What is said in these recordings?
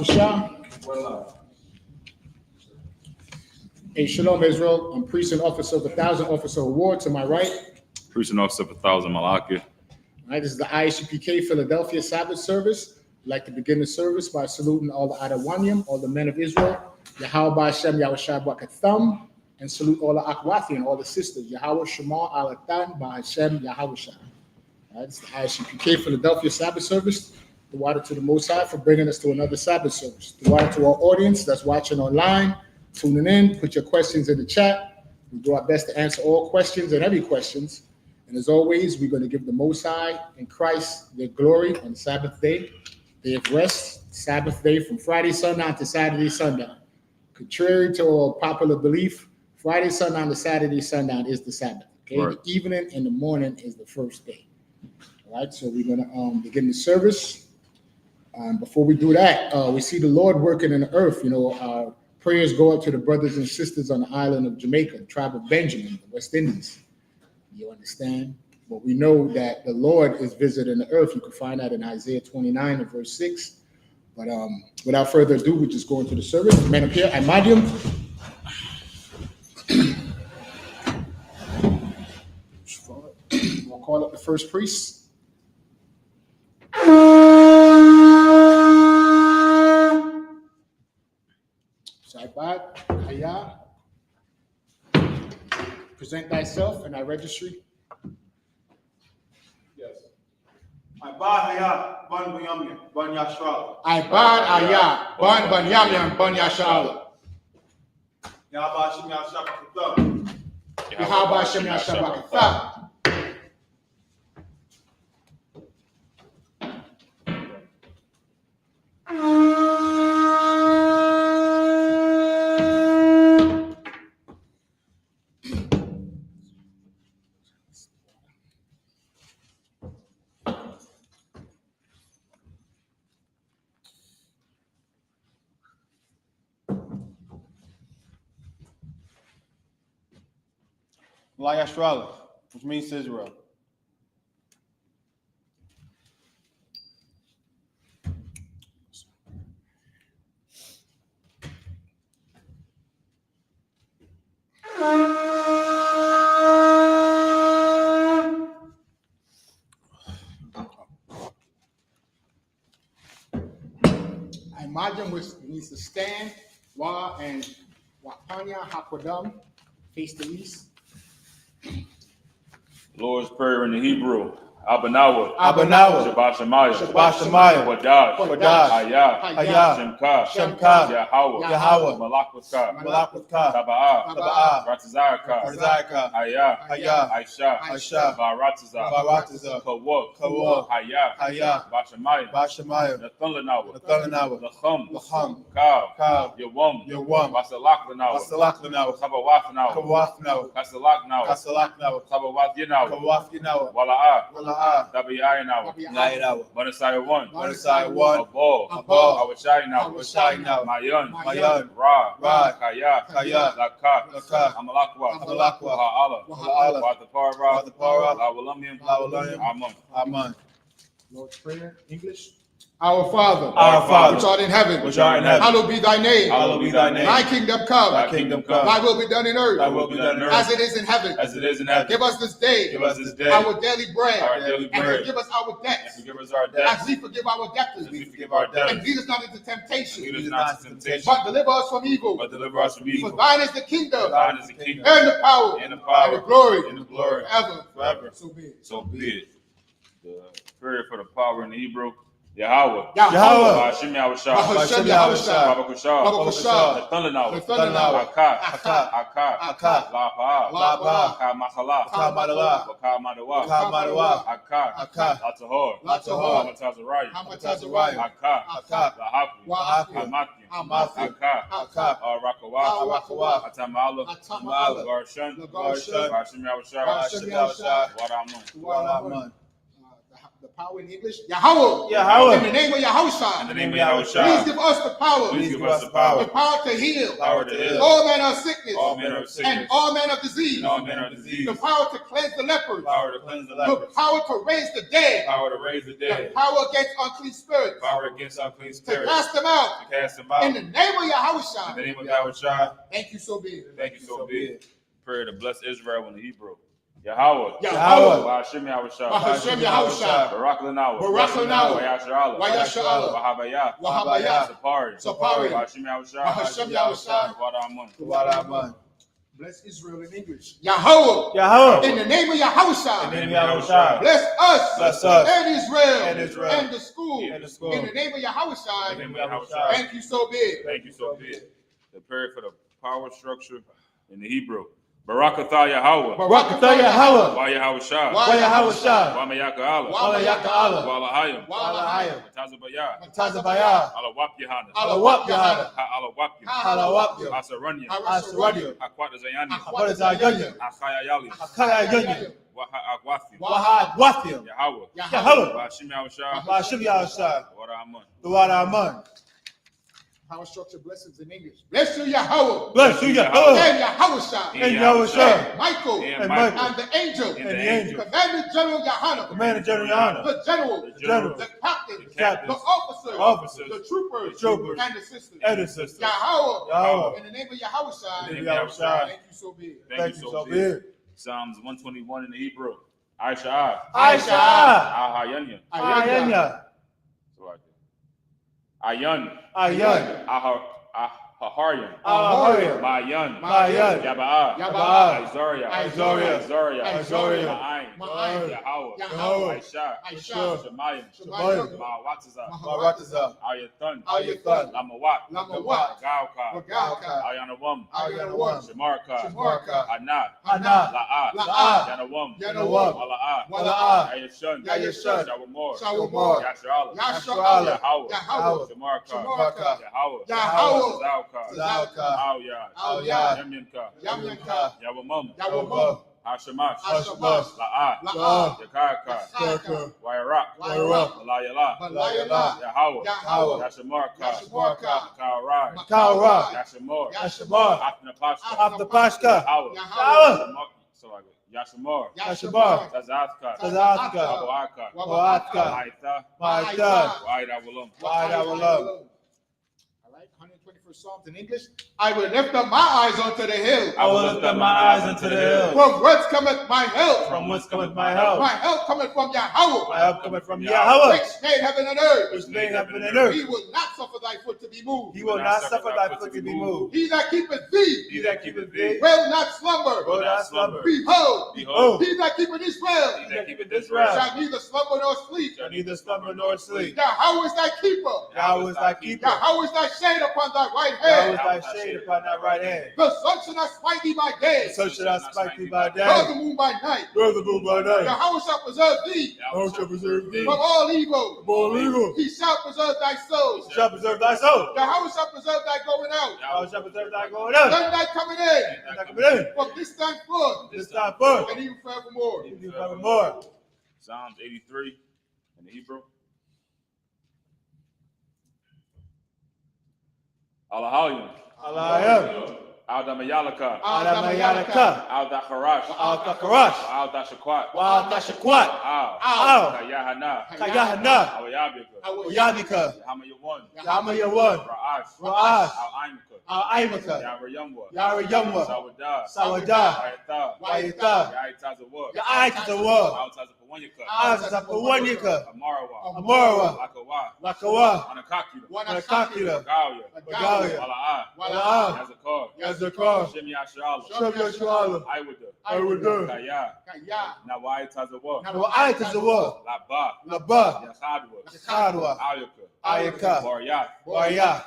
Yahushua. Hey, Shalom, Israel. I'm priest and officer of the 1,000 Officer Award to my right. Priest and officer of 1,000 Malaki. All right, this is the I.S.U.P.K. Philadelphia Sabbath service. I'd like to begin the service by saluting all the Adawanyam, all the men of Israel, Yahweh Hashem, Yahushua Bakatham, and salute all the Akwathian, all the sisters, Yahweh Shema Alatan, Bahashem, Yahushua. All right, this is the I.S.U.P.K. Philadelphia Sabbath service. The water to the Most High for bringing us to another Sabbath service. The water to our audience that's watching online, tuning in, put your questions in the chat. We do our best to answer all questions and every questions. And as always, we're going to give the Most High and Christ their glory on Sabbath day of rest, Sabbath day from Friday sundown to Saturday sundown. Contrary to all popular belief, Friday sundown to Saturday sundown is the Sabbath. Okay, right. The evening and the morning is the first day. All right, so we're going to begin the service. Before we do that, we see the Lord working in the earth. You know, our prayers go out to the brothers and sisters on the island of Jamaica, the tribe of Benjamin, the West Indies. You understand? But we know that the Lord is visiting the earth. You can find that in Isaiah 29 and verse 6. But without further ado, we just go into the service. Men up here, Imadium. We'll call up the first priest. Sabbath, Hayah. Present thyself and thy registry. Yes. I bad Hayah, Ban Bunyamyan, Ban Yashral. I bad Hayah, Ban Bunyamyan, Ban Yashral. Yahweh Hashem Yashab. Yahweh Hashem Yashab. Yashral, which means Israel. Imadium, which means to stand, Wa and Wapanya Hakwadam, face the east. Lord's Prayer in the Hebrew. Abanawa. Shabbat Shemayah. Wadash. Hayah. Shemka. Yahweh. Malakwaka. Taba'ah. Ratazaka. Hayah. Aisha. Baratiza. Kawak. Hayah. Bashemayah. Nathanlanawa. Lacham. Kav. Yawam. Basalakanawa. Kabawafanawa. Kasalaknawa. Kabawath Wala'ah. Dabiyayanawa. Manasaya 1. Abol. Awashayanawa. Mayan. Ra. Kaya. Lakak. Amalakwa. Ha'ala. Watapara. Lawalamium. Amen. Lord's Prayer, English. Our Father, which art in heaven, hallowed be thy name. Thy kingdom come. Thy will be done in earth, as it is in heaven. Give us this day our daily bread, and forgive us our debts, as we forgive our debtors. And lead us not into temptation, but deliver us from evil. For thine is the kingdom, and the power, and the glory, forever. So be it. The prayer for the power in the Hebrew. Yahweh. Hashem Yahushua. Babakushah. Nathanlanawa. Akah. Lapa. Kamachala. Wakamadawa. Akah. Latahor. Hamatazariah. Akah. Lahaku. Akah. Rakawa. Atamala. Garshan. Hashem Yahushua. Wadaman. The power in English, Yahweh. Yahweh. In the name of Yahushua. In the name of Please Yahushua. give us the power. Please give us the The power. power to heal. Power to heal. All manner of sickness. All manner of And sickness. all manner of disease. And all manner of disease. The power to cleanse the lepers. Power to cleanse the The lepers. power to raise the dead. Power to raise the The dead. power against unclean spirits. Power against unclean To spirits. cast them out. To cast them In out. the name of In the Yahushua. name of Yahushua. Thank you so be. Thank you so be it. Prayer to bless Israel in the Hebrew. Yahweh. Yahweh. Ba'ashem Yahushua. Ba'ashem Yahushua. Barak Lanawa. Barak Lanawa. Wayasharala. Wayasharala. Wahabaya. Wahabaya. Sapari. Sapari. Ba'ashem Yahushua. Ba'ashem Yahushua. Wadamun. Bless Israel in English. Yahweh. Yahweh. In the name of Yahushua. In the name of Yahushua. Bless us. Bless us. And Israel. And Israel. And the school. And the school. In the name of Yahushua. In the name of Yahushua. Thank you so big. Thank you so be it. The prayer for the power structure in the Hebrew. Barakatah Yahweh. Barakatah Yahweh. Wa Yahushua. Wa Yahushua. Wa Mayaka Allah. Wa Mayaka Allah. Wa Lahayim. Walahayim. Tazabaya. Tazabaya. Alawap Yahanna. Alawap Yahana. Alawap Alawap. Asaranya. Asaranya. Akwat Zayani. Akwatazayanya. Akaya Yali. Akaya Yanya. Wahagwathi. Wahad Wathium. Yahweh. Yahweh. Ba'ashem Yahushua. Ba'ashem Yahushua. Wadamun. Duwadamun. Power structure blessings in English. Bless you, Yahweh. Bless you, Yahweh. And Yahushua. And Yahushua. And Michael. And And Michael. Michael. And the angel. And the angel. Commanding General Yahanna. Commander General Yana. The general. The general. The captain. The captain. The officers. Officers. The troopers. The troopers. And the sisters. And the sisters. Yahweh. Yahweh. In the name of Yahushua. In the name of Yahushua. Thank you so big. Thank you so big. Psalms 121 in the Hebrew. I.S.U.P.K. I.S.U.P.K. Ahayanya. Ayanya. Ayan. Ayan. Aharyam. Aharyam. Mayan. Mayan. Yaba'a. Yaba'a. Izoria. Izoria. Izoria. Izoria. Ma'ayin. Yahweh. Yahweh. Aisha. Aisha. Shemayim. Shemayim. Ma'awatiza. Marataza. Ayathan. Ayathan. Lamawat. Lamawat. Gauka. Gauka. Ayanawam. Ayanawam. Shemarka. Shemarka. Hana. Hana. La'a. La'a. Yanawam. Yanawam. Wala'a. Wala'a. Ayashun. Ayashun. Shawamor. Shawamor. Yashra'ala. Yashra'ala. Yahweh. Yahweh. Shemarka. Shemarka. Yahweh. Yahweh. Zauka. Zauka. Aoyad. Aoyad. Yamyanka. Yamyanka. Yawamam. Yawamam. Hashemash. Hashemash. La'a. La'a. Yakaka. Yakaka. Wairak. Wairak. Malayala. Malayala. Yahweh. Yahweh. Yashamarka. Yashamarka. Kaurai. Kaura. Yashamor. Yashamar. Atnapashka. After Pashka. Yahweh. Yahweh. Yashamor. Yashamar. Tazazka. Tazazka. Wabuaka. Wabuaka. Maita. Maita. Waida Wulam. Wide Awalam. All right, 121st Psalms in English. I will lift up my eyes unto the hill. I will lift up my eyes unto the hills. From whence cometh my help? From whence cometh my help? My help cometh from Yahweh. My help cometh from Yahweh, Which made heaven and earth. which made heaven and earth. He will not suffer thy foot to be moved. He will not suffer thy foot to be moved. He that keepeth thee He that keepeth thee will not slumber. will not slumber. Behold, Behold. he that keepeth Israel He that keepeth Israel shall neither slumber nor sleep. shall neither slumber nor sleep. Yahweh is thy keeper. Yahweh is thy keeper. Yahweh is thy shade upon thy right Yahweh is hand. thy shade upon thy right hand. The sun shall not smite thee by day, So shall I smite thee by nor day, the moon by night. nor the moon by night. Yahweh shall preserve thee Yahweh shall preserve thee from all evil. from all evil. He shall preserve thy soul. He shall preserve thy soul. Yahweh shall preserve thy going out, Yahweh shall preserve thy going out, and thy coming in, and thy coming in. from this time forth, This time forth, and even forevermore. even forevermore. Psalms 83 in the Hebrew. Alahayim. Alayim. Aldamayalaka. Adamayalaka. Aldacharash. Al-Takarash. Aldashakwat. Wa-Tashakwat. Al. Kayahana. Kayahana. Awayabika. Oyabika. Hamayawan. Yamayawan. Ra'ash. Ra'ash. Al-Aimaka. Al-Aimaka. Yarayamwa. Yarayamwa. Sawadah. Sawadah. Wayatha. Wayatha. Yaitazawah. Ya'aitazawa. Altazapawanyaka. Azapawanyika. Amarawa. Amarawa. Lakawa. Lakawa. Anakakira. Wanakakira. Gauya. Wagalia. Wala'a. Wala'ah. Yazakar. Yazakar. Shem Yashala. Shem Yashala. Iwada. Iwada. Kaya. Kaya. Nawai Wa'aitazawa. Laba. Laba. Yachadwa. Yachadwa. Ayaka. Ayaka. Baryat. Warya.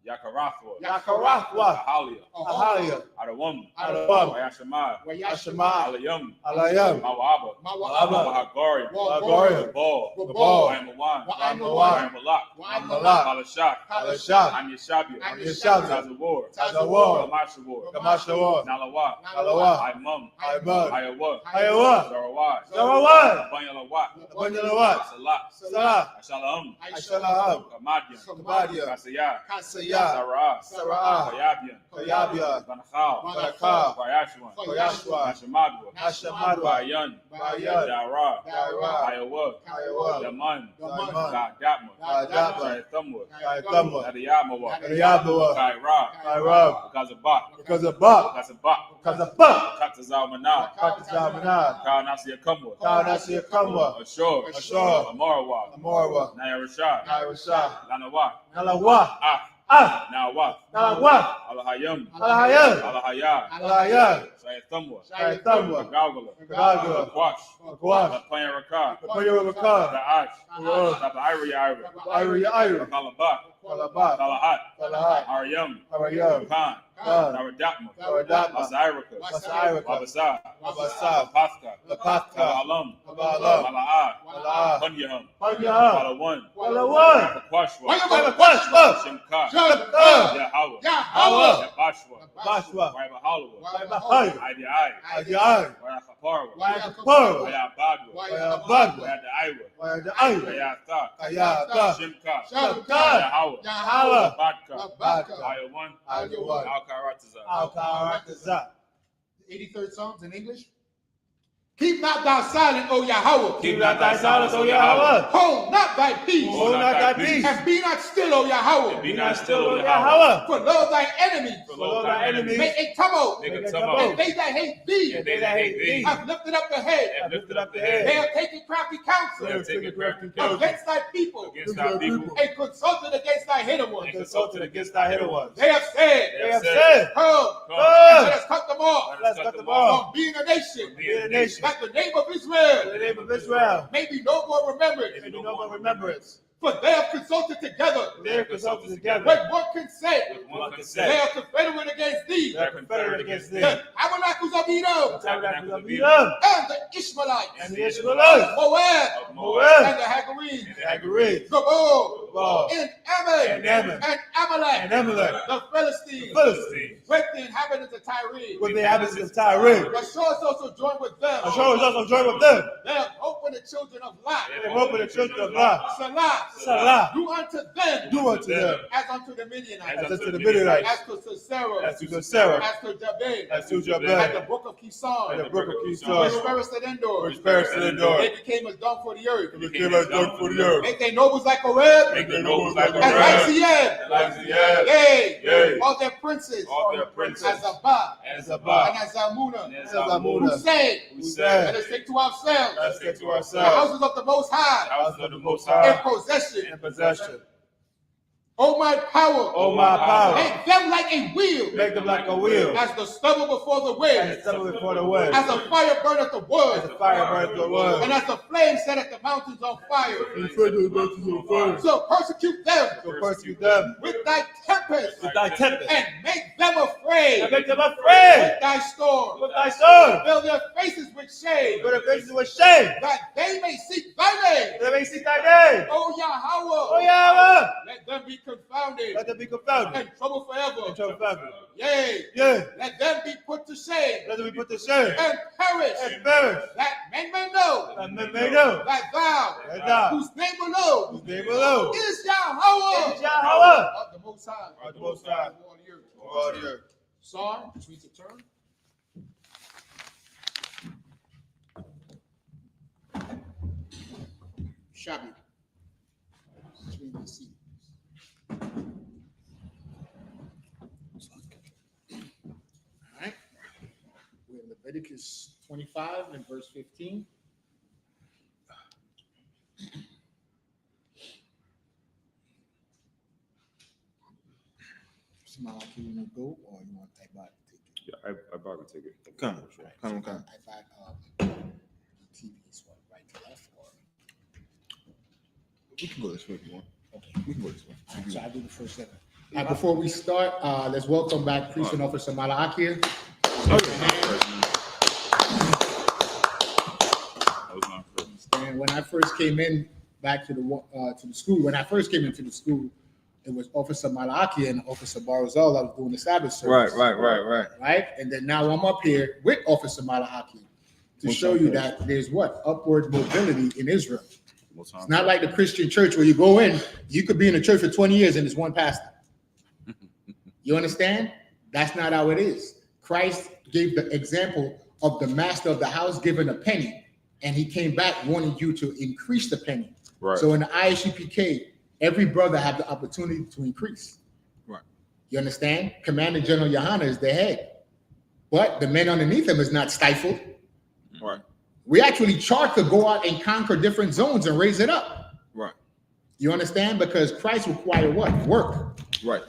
Yakarathwa. Yakarathwa. Ahalia. Ahalia. Adawam. Adawam. Wayashama. Ashema. Alayam. Alayam. Mawaba. Mawaba. Wahagari. Wahagari. Gabal. Gabal. Waimawan. Waimawan. Waimalak. Waimalak. Palashak. Palashak. Anyashabia. Anyashabia. Tazawar. Tazawar. Gamashawar. Gamashawar. Nalawa. Nalawa. Imam. Imam. Ayawa. Ayawa. Zarawat. Zarawat. Banyalawat. Banyalawat. Salah. Salah. Shalam. Shalam. Kamadian. Kamadian. Kasaya. Kasaya. Sarah. Sarah. Kayabian. Kayabian. Banakal. Banakal. Bayashwan. Bayashwan. Nashamadwa. Nashamadwa. Bayan. Bayan. Dara. Dara. Ayawa. Ayawa. Yaman. Yaman. Gadapma. Gadapma. Shayathamwa. Shayathamwa. Nadiyamawa. Nadiyamawa. Kaira. Kaira. Because of Bach. Because of Bach. Because of Bach. Because of Bach. Katazalmanah. Katazalmanah. Kaanasiyakamwa. Kaanasiyakamwa. Ashur. Ashur. Amarwa. Amarwa. Nayarashah. Nairashah. Lanawa. Nalawa. Ah. Nawa. Nalawa. Alahayam. Alahayam. Alahaya. Alahayam. Shayathamwa. Shayathamwa. Galgala. Galgala. Quash. Quash. Lapayan Rakah. Lapayan Rakah. Da'ash. Tabairi Ira. Iri. Kalabak. Kalabat. Talahat. Talahat. Aryam. Aryam. Khan. Khan. Naradapma. Naradapma. Masairaka. Masairaka. Babasa. Babasa. Lapathka. Lapathka. Alam. Alam. Mala'ah. Mala'ah. Punyaham. Punyaham. Palawan. Palawan. Pakwashwa. Palakwashwa. Shimka. Shimka. Yahawa. Yahawa. Yabashwa. Bashwa. Waibahalawa. Waibahalawa. Idiai. Idiai. Wayachaparwa. Wayachaparwa. Wayabadwa. Wayabadwa. Wayadaiwa. Wayadaiwa. Wayatha. Kayatha. Shimka. Shimka. Yahawa. Yahawa. Badka. Badka. Ayawan. Ayawan. Al-Karataza. Al-Karataza. 83rd Psalms in English. Keep not thy silent, O Yahweh. Keep not thy silence, O Yahweh. Hold not thy peace. Hold not thy peace. And be not still, O Yahweh. Be not still, O Yahweh. For lo thy enemies. For lo thy enemies. Make a tumult. Make a And tumult. they that hate thee. And they that hate thee. Have lifted up the head. Have lifted up the They head. have taken crafty counsel. They have taken crafty counsel. Against thy people. Against thy people. And consulted against thy hidden ones. And consulted against thy hidden ones. They have said. They have said. Come. Come. And let us cut them off. Let us cut them off. From being a nation. Being a nation. That the name of Israel. The name of Israel. May be no more remembered. May be no more remembrance. For they have consulted together. They have consulted together. With one consent. With one They consent. are confederate against thee. They are confederate against thee. The tabernacles of Edom. Tabernacles of Edom. And the Ishmaelites. And the Israelites. Moab. Of Moab. And the Hagarenes. And the Hagarenes. Gabal. Gabal. And Ammon. And Ammon. And Amalek. And Amalek. The Philistines. Philistines. With the inhabitants of Tyre. With the inhabitants of Tyre. Ashur is also joined with them. Ashur is also joined with them. They have opened the children of Lot. They have opened the children of Lot. Salah. Salah. Do unto them. Do unto them. As unto the Midianites. As unto the Midianites. As to Sisera. As to Sarah. As to Jabin. As to And Jabin. the book of Kison. And the brook of Which Kison. perished at Endor. Which perished in Endor. They became as dung for the earth. It became as dung for the earth. Make their nobles like a rib. Make their nobles like a As ram. Lycian. Like the ebb. Yea. Yea. All their princes. All their princes. As Abba. As And Abba. as Zamuna. And as As Amuna. Who said, Who let said, us take to ourselves let's get to the ourselves houses of the Most High House of the Most in High. possession. in possession. O my power. Oh, my power. Make them like a wheel. Make them like a wheel. As the stubble before the As wind. the stubble before the wind. As a fire burneth the wood. As the fire burns the wood. And as the flame setteth the mountains on fire. And the mountains on fire. So persecute them So persecute them with thy tempest. with thy tempest. And make them afraid. And make them afraid With thy storm. with thy sword. Fill their faces with shame. Put their faces with shame. That they may seek thy name. They may seek thy name. O Yahweh. Oh, Yahweh. Let them be confounded. Let them be confounded. And trouble forever. And trouble forever. Yea. Yea. Let them be put to shame. Let them be put to shame. And perish. And perish. That men may know. That men may know. That thou. That thou. Whose name alone. Whose name alone Is Yahweh. is Yahweh. Of the Most High. Of the Most High. Of all the earth. Of all the earth. Psalm, which means to turn. Shabbat, which means to see. All right. We're in Leviticus 25 and verse 15. Somebody like you want to go, or you want to type out and take it? Yeah, I probably take it. Come. Right. Come. Type out TV, so right to left, or We can go this way if you want. okay. We can go this way. All right, so I do the first 7. Before we start, let's welcome back Priest and Officer Malachi. That was my first. And when I first came in back to the school, when I first came into the school, it was Officer Malachi and Officer Barzal that was doing the Sabbath service. Right? And then now I'm up here with Officer Malachi to show you that there's upward mobility in Israel. It's not like the Christian church where you go in, you could be in a church for 20 years and there's one pastor. You understand? That's not how it is. Christ gave the example of the master of the house giving a penny, and he came back wanting you to increase the penny. Right. So in the I.S.U.P.K, every brother have the opportunity to increase. Right. You understand? Commander General YAHANNA is the head, but the men underneath him is not stifled. Right. We actually charged to go out and conquer different zones and raise it up. Right. You understand? Because Christ required what? Work. Right.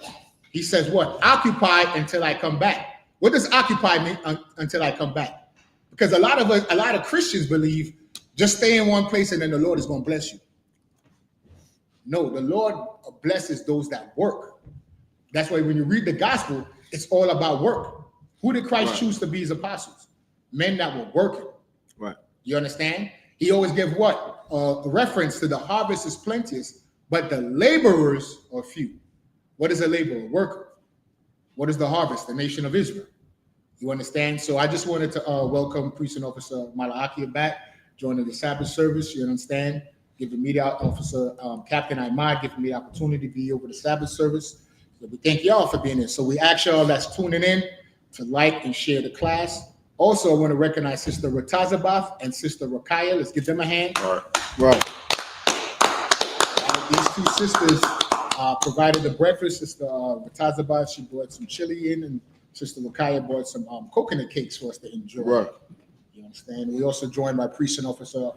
He says what? Occupy until I come back. What does occupy mean until I come back? Because a lot of Christians believe just stay in one place and then the Lord is going to bless you. No, the Lord blesses those that work. That's why when you read the gospel, it's all about work. Who did Christ choose to be his apostles? Men that were working. Right. You understand? He always gave what? A reference to the harvest is plenteous, but the laborers are few. What is a laborer? Worker. What is the harvest? The nation of Israel. You understand? So I just wanted to welcome Priest and Officer Malachi back, joining the Sabbath service. You understand? Give the media officer, Captain Ahmad, give me the opportunity to be over the Sabbath service. So we thank y'all for being here. So we ask y'all that's tuning in to like and share the class. Also, I want to recognize Sister Ratazabath and Sister Rakaya. Let's give them a hand. Right. These two sisters provided the breakfast. Sister Ratazabath, she brought some chili in, and Sister Rakaya brought some coconut cakes for us to enjoy. Right. You understand? We also joined by Priest and Officer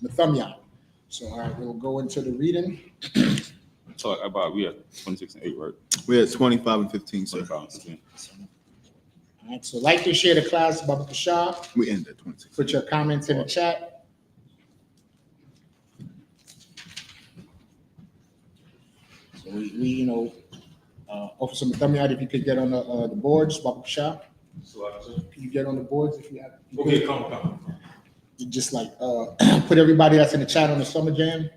Nathumya. So, all right, we'll go into the reading. Talk about we at 26 and 8, right? We're at 25 and 15, sir. 25 and 15. All right, so like to share the class, Baba Kashah. We end at 26. Put your comments in the chat. So we Officer Nathumya, if you could get on the boards, Baba Kashah. Can you get on the boards if you have? Okay, come. You just like put everybody that's in the chat on the summer jam.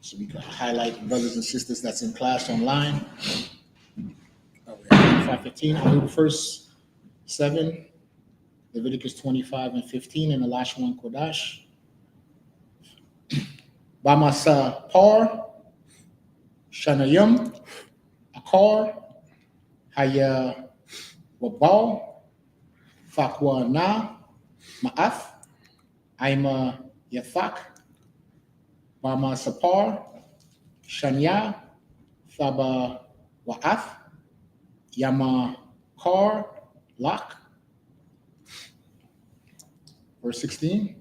So we can highlight brothers and sisters that's in class online. 5:15. I'll do the first 7, Leviticus 25 and 15, and the last one, Kodash. Bamasa Par, Shanayim, Akar, Haya Wabal, Fakwa Na, Ma'af, Aima Yafak, Bama Sapar, Shanya, Thaba Wa'af, Yama Kar, Lak. Verse 16.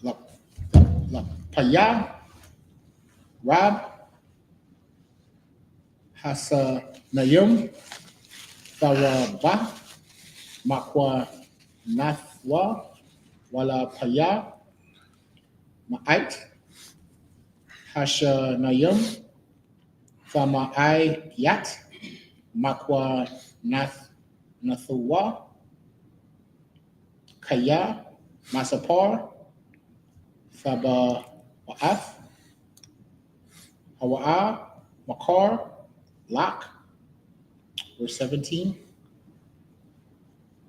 La Paya, Rab, Hasa Nayum, Tharaba, Makwa Nathwa, Wala Paya, Ma'ait, Hasha Nayum, Thama'ai Yat, Makwa Nathwa, Kaya, Masapar, Thaba Wa'af, Hawa'a, Makar, Lak. Verse 17.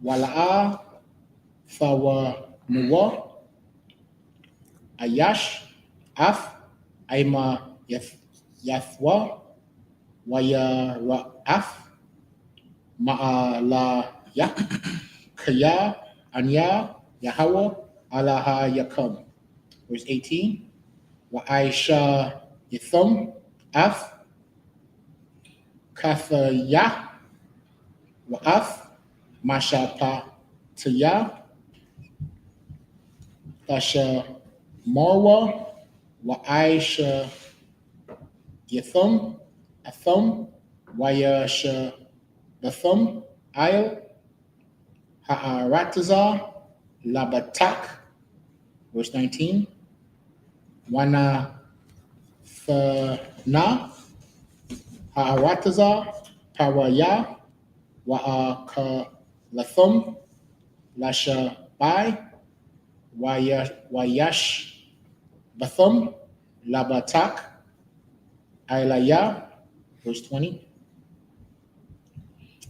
Wala'a, Thawa Nuwa, Ayash, Af, Aima Yathwa, Waya Ra'af, Ma'ala Yak, Kaya, Anya, Yahweh, Alaha Yakam. Verse 18. Wa'aisha Yithum, Af, Kathaya, Wa'af, Mashapa Taya, Tasha Marwa, Wa'aisha Yithum, Athum, Wayasha Bathum, Ayel, Ha'aratazah, Labatak, verse 19. Wana Thana, Ha'aratazar, Paraya, Wa'akalathum, Lashabai, Wayash Bathum, Labatak, Ailaya, verse 20.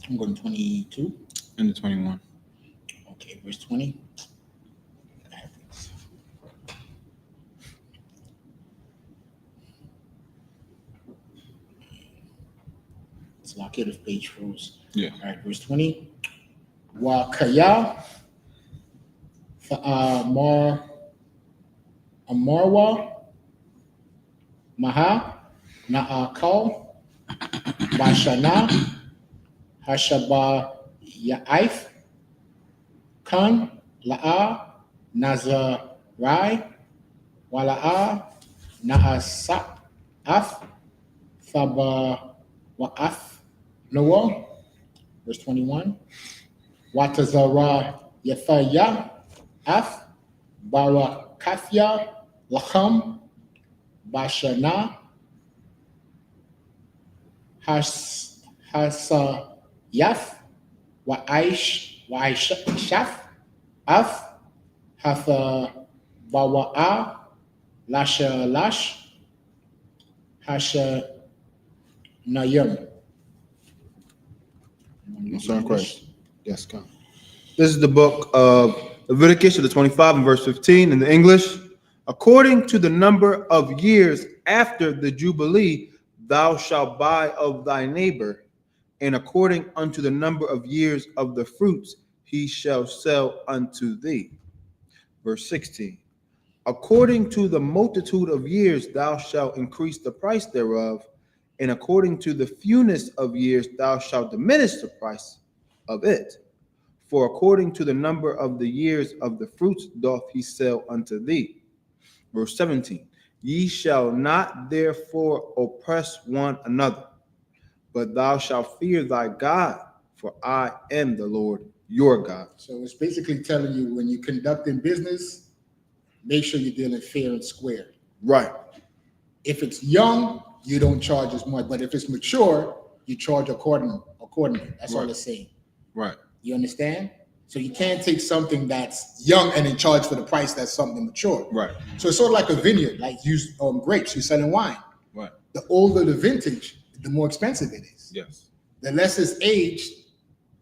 I'm going 22. And the 21. Okay, verse 20. It's locked if page froze. Yeah. All right, verse 20. Wakaya, Amarwa, Maha, Na'akal, Bashana, Hashaba Ya'if, Kan, La'a, Nazarai, Wala'a, Na'asaf, Thaba Wa'af, Noah, verse 21. Watazara Yathaya, Af, Barakafya, Lacham, Bashana, Hasayaf, Wa'ishaf, Af, Hatha Bawa'a, Lash, Hasha Nayim. Concern Christ. Yes, come. This is the book of Leviticus, the 25 and verse 15 in the English. According to the number of years after the Jubilee, thou shalt buy of thy neighbor, and according unto the number of years of the fruits, he shall sell unto thee. Verse 16. According to the multitude of years, thou shalt increase the price thereof, and according to the fewness of years, thou shalt diminish the price of it. For according to the number of the years of the fruits doth he sell unto thee. Verse 17. Ye shall not therefore oppress one another, but thou shalt fear thy God, for I am the Lord your God. So it's basically telling you when you're conducting business, make sure you're dealing fair and square. Right. If it's young, you don't charge as much, but if it's mature, you charge accordingly. That's all Right. it's saying. Right. You understand? So you can't take something that's young and then charge for the price that's something mature. Right. So it's sort of like a vineyard, like use grapes, you're selling wine. Right. The older the vintage, the more expensive it is. Yes. The less it's aged,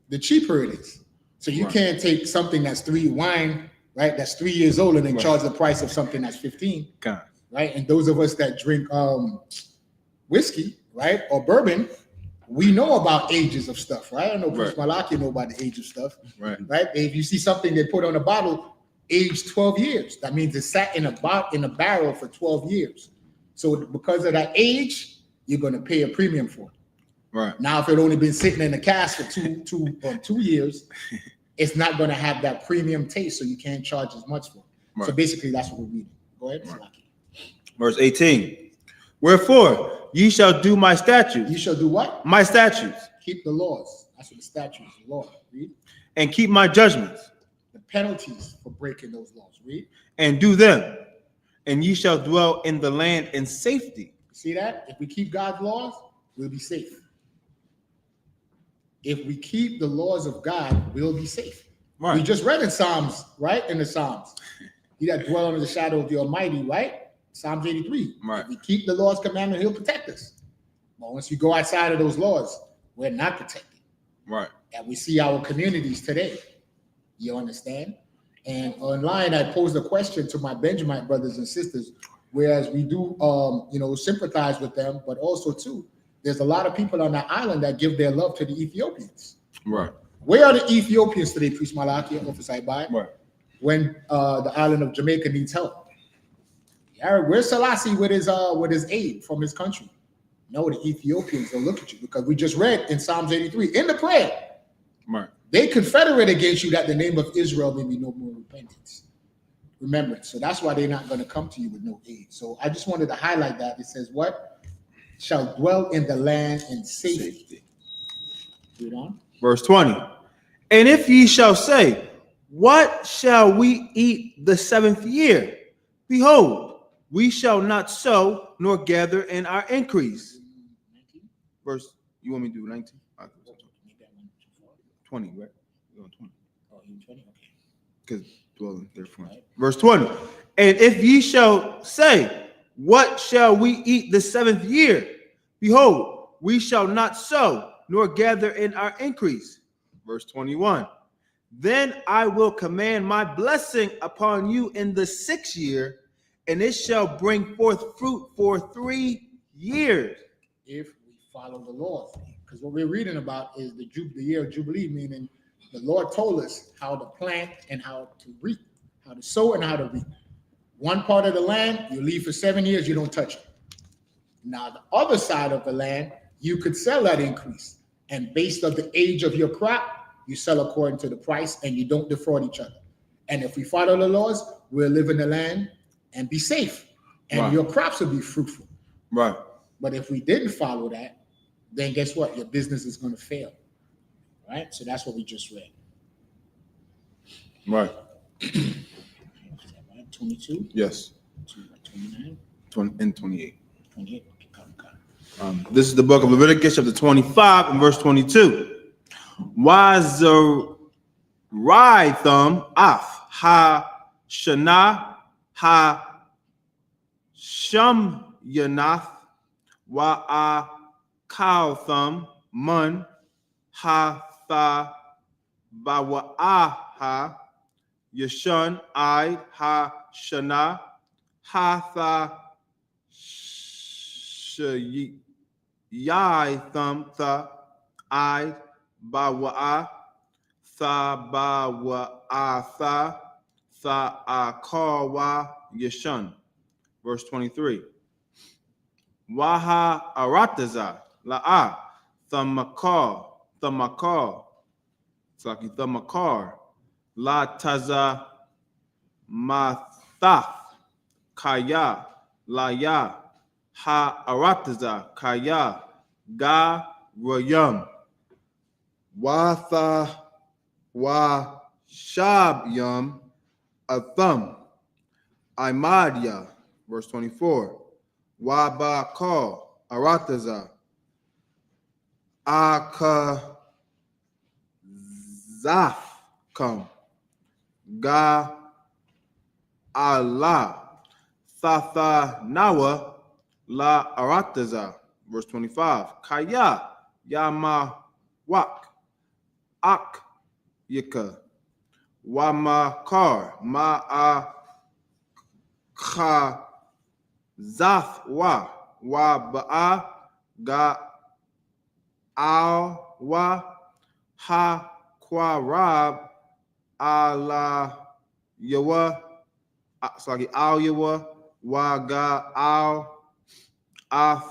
the cheaper it is. So you Right. can't take something that's wine, right? That's 3 years old and then Right. charge the price of something that's 15, Kind. right? And those of us that drink whiskey, right, or bourbon, we know about ages of stuff, right? I know Bruce Malaki know about the age of stuff, Right. right? If you see something they put on a bottle, aged 12 years, that means it sat in a barrel for 12 years. So because of that age, you're going to pay a premium for it. Right. Now, if it only been sitting in the cask for 2 years, it's not going to have that premium taste, so you can't charge as much for it. Right. So basically, that's what we're reading. Go ahead, Right. Malaki. Verse 18. Wherefore ye shall do my statutes. You shall do what? My statutes. Keep the laws. That's what the statutes, the law. Read. And keep my judgments. The penalties for breaking those laws. Read. And do them. And ye shall dwell in the land in safety. See that? If we keep God's laws, we'll be safe. If we keep the laws of God, we'll be safe. Right. We just read in Psalms, right? In the Psalms. He that dwell under the shadow of the Almighty, right? Psalms 83. Right. If we keep the Lord's commandment, he'll protect us. But once we go outside of those laws, we're not protected. Right. And we see our communities today. You understand? And online, I posed a question to my Benjamite brothers and sisters, whereas we do, sympathize with them, but also too, there's a lot of people on that island that give their love to the Ethiopians. Right. Where are the Ethiopians today, Priest Malaki, Officer Ibai? Right. When the island of Jamaica needs help? Yeah, where's Selassie with his aid from his country? No, the Ethiopians will look at you because we just read in Psalms 83 in the prayer. Right. They confederate against you that the name of Israel may be no more repentance. Remembrance. So that's why they're not going to come to you with no aid. So I just wanted to highlight that. It says, what? Shall dwell in the land in safety. Read on. Verse 20. And if ye shall say, what shall we eat the 7th year? Behold, we shall not sow nor gather in our increase. Verse, you want me to do 19? 20, right? We're on 20. Oh, you 20? Okay. Because dwelling therefore. Verse 20. And if ye shall say, what shall we eat the 7th year? Behold, we shall not sow nor gather in our increase. Verse 21. Then I will command my blessing upon you in the 6th year, and it shall bring forth fruit for 3 years. If we follow the laws. Because what we're reading about is the year of Jubilee, meaning the Lord told us how to plant and how to reap, how to sow and how to reap. One part of the land, you leave for 7 years, you don't touch it. Now, the other side of the land, you could sell that increase. And based on the age of your crop, you sell according to the price and you don't defraud each other. And if we follow the laws, we'll live in the land and be safe. And Right. your crops will be fruitful. Right. But if we didn't follow that, then guess what? Your business is going to fail. Right? So that's what we just read. Right. 22? Yes. 29? 20 and 28. 28. Okay, come. This is the book of Leviticus, chapter 25, and verse 22. Wazaraitham af ha shana ha shum yanath wa a kautham mun ha tha bawa ha yashun I ha shana ha tha shayaitham tha I bawa tha bawa tha akawa yashun. Verse 23. Waha arataza la'a thamakar Saki thamakar la taza mathaf kaya laya ha arataza kaya ga rayam watha wa shabyam atham imadia. Verse 24. Wa ba call arataza aka zaf come ga Allah Thatha Nawa La Arataza. Verse 25. Kaya Yama Wak Ak Yika Wama Kar Ma A Kha Zath Wa Ba'a Ga Al Wa Ha Kwarab Ala Yawa Al Yawa Waga Al Af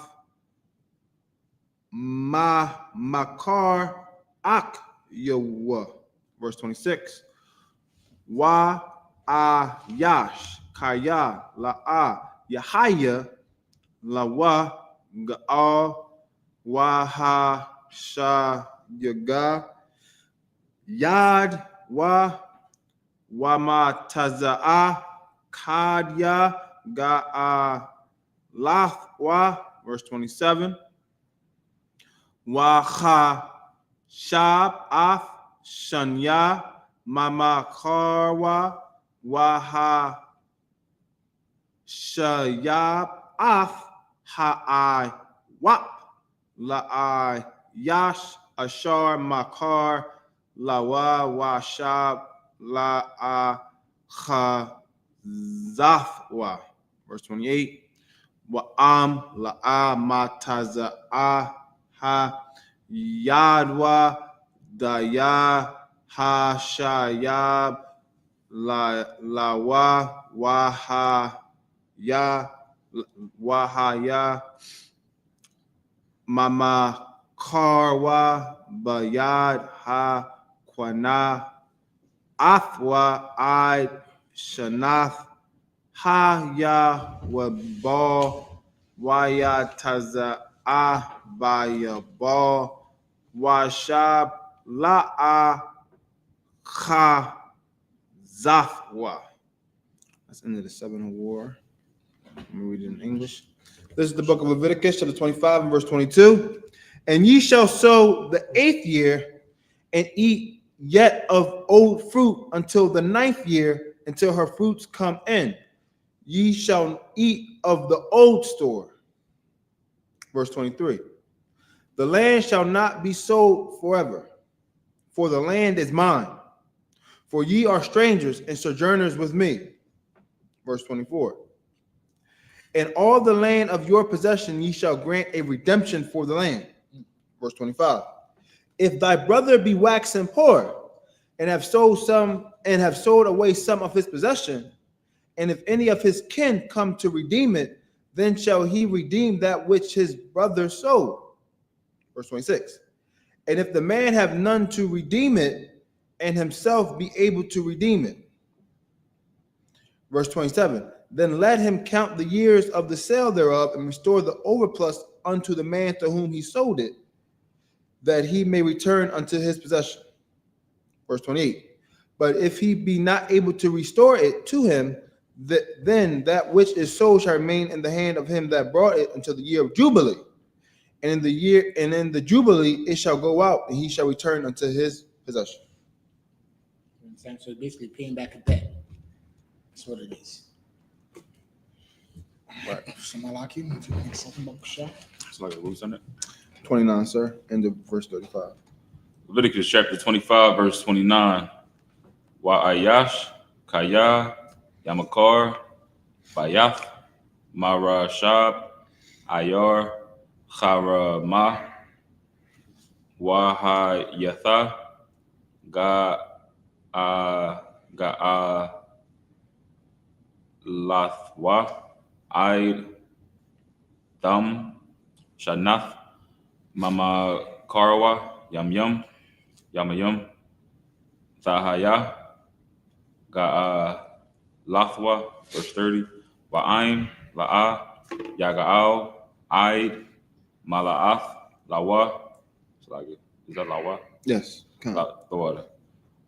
Ma Makar Ak Yawa. Verse 26. Wa Ayash Kaya La Yahaya La Wa Gaal Waha Sha Yaga Yad Wa Wama Taza'a Kadya Ga'a Lathwa. Verse 27. Waha Shab Af Shanya Mama Karwa Waha Shayab Af Ha'ai Wap La'ai Yash Ashar Makar Lawa Washab La'a Chazafwa. Verse 28. Wa'am La'a Mataza'a Ha Yadwa Daya Ha Shayab Lawa Wahaya Mama Karwa Bayad Ha Kwana Athwa I Shanath Ha Ya Wabal Waya Taza Ah Bayabal Washab La'a Kha Zathwa. That's into the 7 war. Let me read it in English. This is the book of Leviticus, chapter 25 and verse 22. And ye shall sow the 8th year and eat yet of old fruit until the 9th year, until her fruits come in. Ye shall eat of the old store. Verse 23. The land shall not be sold forever, for the land is mine. For ye are strangers and sojourners with me. Verse 24. In all the land of your possession ye shall grant a redemption for the land. Verse 25. If thy brother be waxen poor, and have sold away some of his possession, and if any of his kin come to redeem it, then shall he redeem that which his brother sold. Verse 26. And if the man have none to redeem it, and himself be able to redeem it. Verse 27. Then let him count the years of the sale thereof, and restore the overplus unto the man to whom he sold it, that he may return unto his possession. Verse 28. But if he be not able to restore it to him, then that which is sold shall remain in the hand of him that brought it until the year of Jubilee. And in the Jubilee it shall go out, and he shall return unto his possession. So basically paying back a debt. That's what it is. Right. Malaki, want to make something about Shah? It's like a roots on it. 29, sir. End of verse 35. Leviticus chapter 25, verse 29. YAHANNA, Yamakar, Bayath, Marashab, Ayar, Charama, Wahayatha, Lathwa, Aid, Thum, Shanath, Mama Karawa, Yam, Yamayum, Thahaya, Lathwa, verse 30, Wa'aim, La'a, Yaga'al, Aid, Mala'ath, Lawa. Is that Lawa? Yes. Come. The water.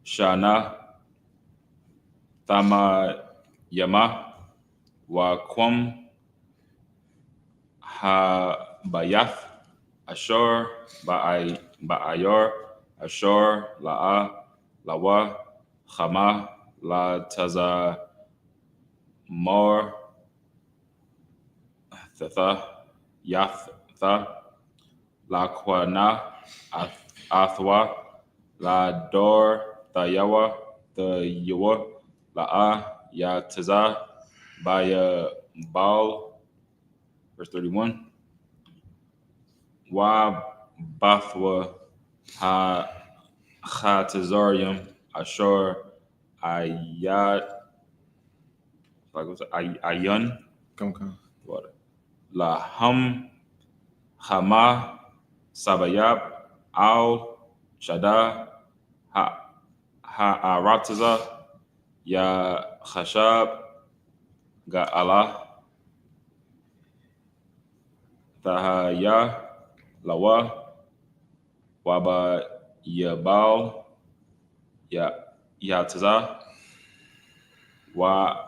Shana, Thama Yama, Waquam, Bayath, Ashur, Ba'ayar, Ashur, La'a, Lawa, Chama, La Taza, Mor, Thetha, Yatha, La Quana, Athwa, La Dor, Thayawa, the Yawa, La'a, Yataza, Baya Baal, verse 31. Wa Bathwa, Ha Tazarium, Ashur, Ayat, Ayun, Come. what? La Hama, Sabayab, Al, Shada, Arataza, Ya Khashab, Ga'ala, Tahaya, Lawa, Waba Yabal, Yataza, Wa,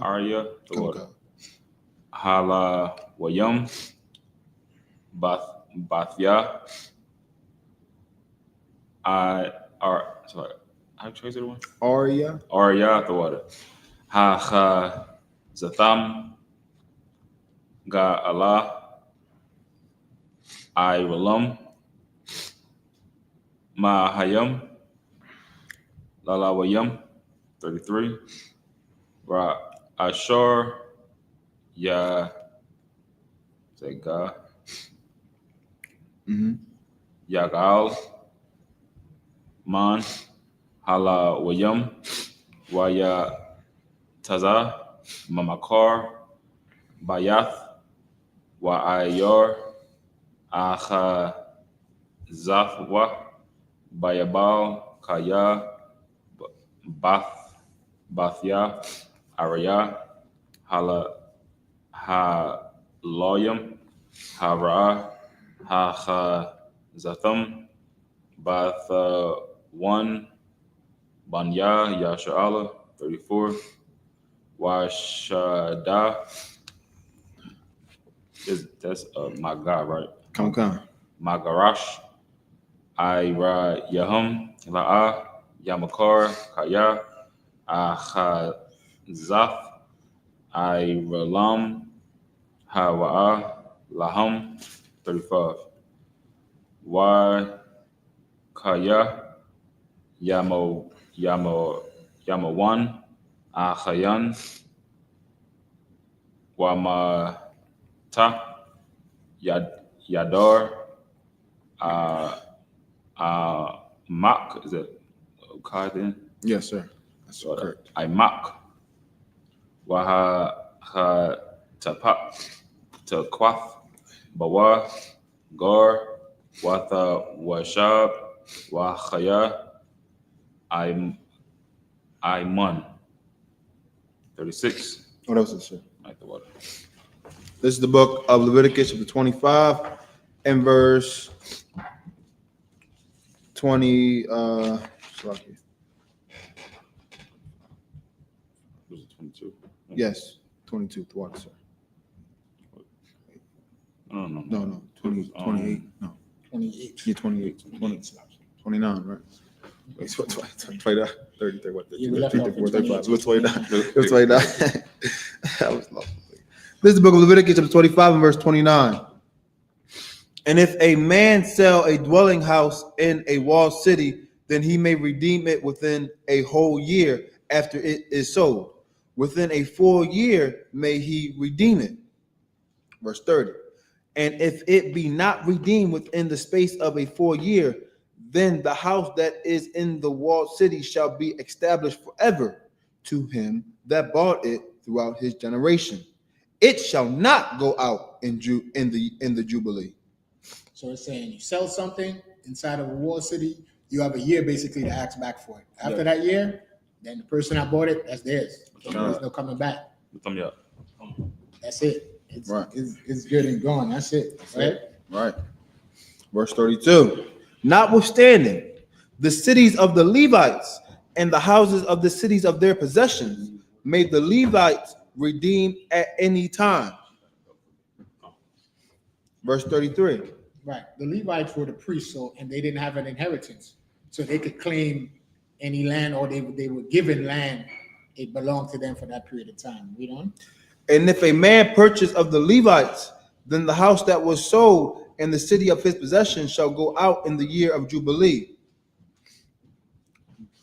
Arya, the water. Hala Wayum, Bathya, sorry, how do you say the one? Arya, the water. Ha Zatham, Ga'ala, Ralam, Mahayam, Lalawayam, 33. Ra Ashur, Ya, say God, Yagal, Man, Hala Wayam, Waya Taza, Mamakar, Bayath, Wa'ayar, Acha Zathwa, Bayabal, Kaya, Bathya, Araya, Hala Loyam, Hara, Zatham, 1. Banya Yashala, 34. Washada. That's my God, right? Come. Magarash. Ira Yahum. La'a. Yamakar. Kaya. Ahazaf. Iralam. Hawa'a. Laham. 35. Kaya. Yamawan. Achayan. Wamata. Yadar. Mak. Is it okay then? Yes, sir. That's correct. I.M.A.K. Taquath. Bawa. Gar. Watha Washab. Wachaya. Iman. 36. What else is it, sir? Like the water. This is the book of Leviticus, chapter 25, and verse 20. Was it 22? Yes, 22. The water, sir. No. 20, 28. No. 28. Yeah, 28. 29, right? Wait, what? 29, 30, what? 34, 35. What's 29? It was 29. That was lovely. This is the book of Leviticus, chapter 25, and verse 29. And if a man sell a dwelling house in a walled city, then he may redeem it within a whole year after it is sold. Within a full year may he redeem it. Verse 30. And if it be not redeemed within the space of a full year, then the house that is in the walled city shall be established forever to him that bought it throughout his generation. It shall not go out in the Jubilee. So it's saying you sell something inside of a walled city, you have a year basically to ask back for it. After that year, then the person that bought it, that's theirs. There's no coming back. That's it. It's good and gone. That's it. Right. Verse 32. Notwithstanding, the cities of the Levites and the houses of the cities of their possessions may the Levites redeem at any time. Verse 33. Right. The Levites were the priests, and they didn't have an inheritance. So they could claim any land, or they were given land. It belonged to them for that period of time. Read on. And if a man purchase of the Levites, then the house that was sold in the city of his possession shall go out in the year of Jubilee.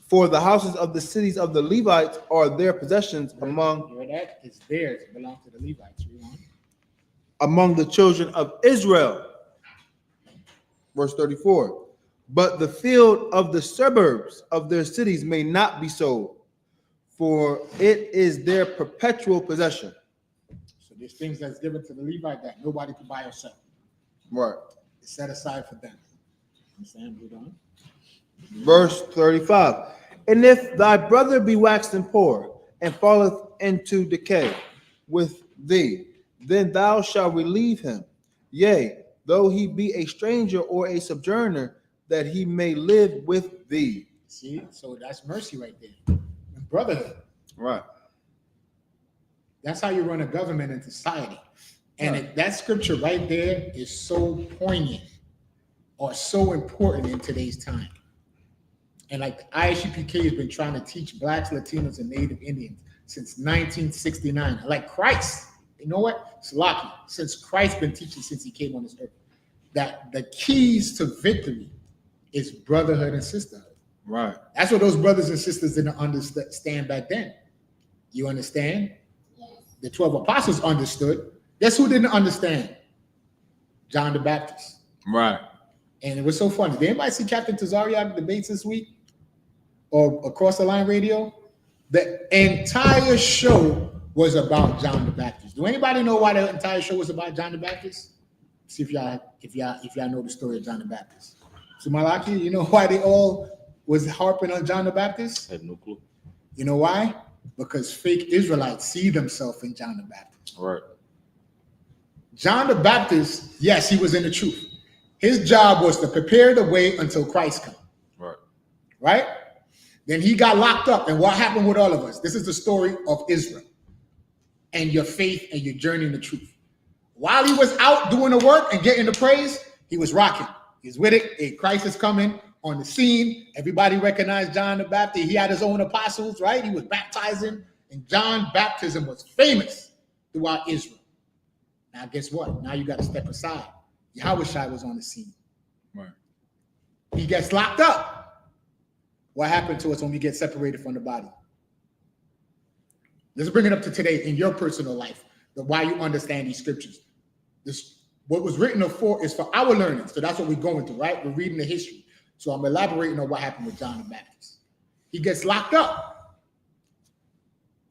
For the houses of the cities of the Levites are their possessions among. You heard that? It's theirs. It belongs to the Levites. Read on. Among the children of Israel. Verse 34. But the field of the suburbs of their cities may not be sold, for it is their perpetual possession. So there's things that's given to the Levite that nobody can buy or sell. Right. It's set aside for them. Understand? Read on. Verse 35. And if thy brother be waxen poor and falleth into decay with thee, then thou shalt relieve him. Yea, though he be a stranger or a sojourner, that he may live with thee. See, so that's mercy right there. And brotherhood. Right. That's how you run a government and society. And that scripture right there is so poignant or so important in today's time. And like I.S.U.P.K has been trying to teach Blacks, Latinos, and Native Indians since 1969. Like Christ, you know what? It's lucky. Since Christ's been teaching since he came on this earth, that the keys to victory is brotherhood and sisterhood. Right. That's what those brothers and sisters didn't understand back then. You understand? Yes. The 12 apostles understood. Guess who didn't understand? John the Baptist. Right. And it was so funny. Did anybody see Captain Tazariak debates this week? Or Across the Line Radio? The entire show was about John the Baptist. Do anybody know why the entire show was about John the Baptist? See if y'all know the story of John the Baptist. So Malaki, you know why they all was harping on John the Baptist? I had no clue. You know why? Because fake Israelites see themselves in John the Baptist. Right. John the Baptist, yes, he was in the truth. His job was to prepare the way until Christ comes. Right. right? Then he got locked up. And what happened with all of us? This is the story of Israel and your faith and your journey in the truth. While he was out doing the work and getting the praise, he was rocking. He's with it. A Christ is coming on the scene. Everybody recognized John the Baptist. He had his own apostles, right? He was baptizing, and John's baptism was famous throughout Israel. Now, guess what? Now you got to step aside. Yahushua was on the scene. Right. He gets locked up. What happened to us when we get separated from the body? Let's bring it up to today in your personal life, why you understand these scriptures. What was written for is for our learning. So that's what we're going through, right? We're reading the history. So I'm elaborating on what happened with John the Baptist. He gets locked up.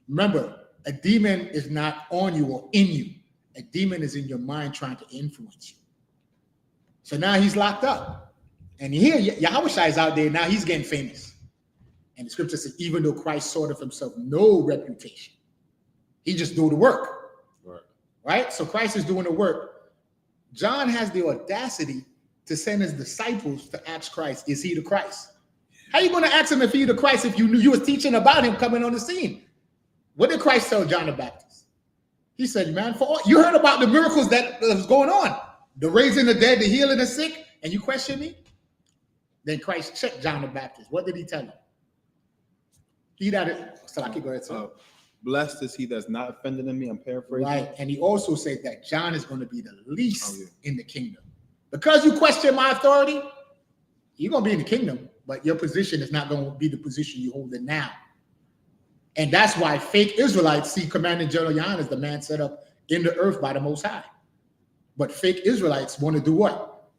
Remember, a demon is not on you or in you. A demon is in your mind trying to influence you. So now he's locked up. And here, Yahushua is out there. Now he's getting famous. And the scripture says, even though Christ sought of himself no reputation, he just do the work. Right? So Christ is doing the work. John has the audacity to send his disciples to ask Christ, is he the Christ? How are you going to ask him if he's the Christ if you knew you was teaching about him coming on the scene? What did Christ tell John the Baptist? He said, man, you heard about the miracles that was going on, the raising the dead, the healing the sick, and you question me? Then Christ checked John the Baptist. What did he tell him? He that so I can go ahead, sir. Blessed is he that's not offended in me. I'm paraphrasing. Right. And he also said that John is going to be the least in the kingdom. Because you question my authority, you're going to be in the kingdom, but your position is not going to be the position you hold it now. And that's why fake Israelites see Commanding General YAHANNA as the man set up in the earth by the Most High. But fake Israelites want to do what?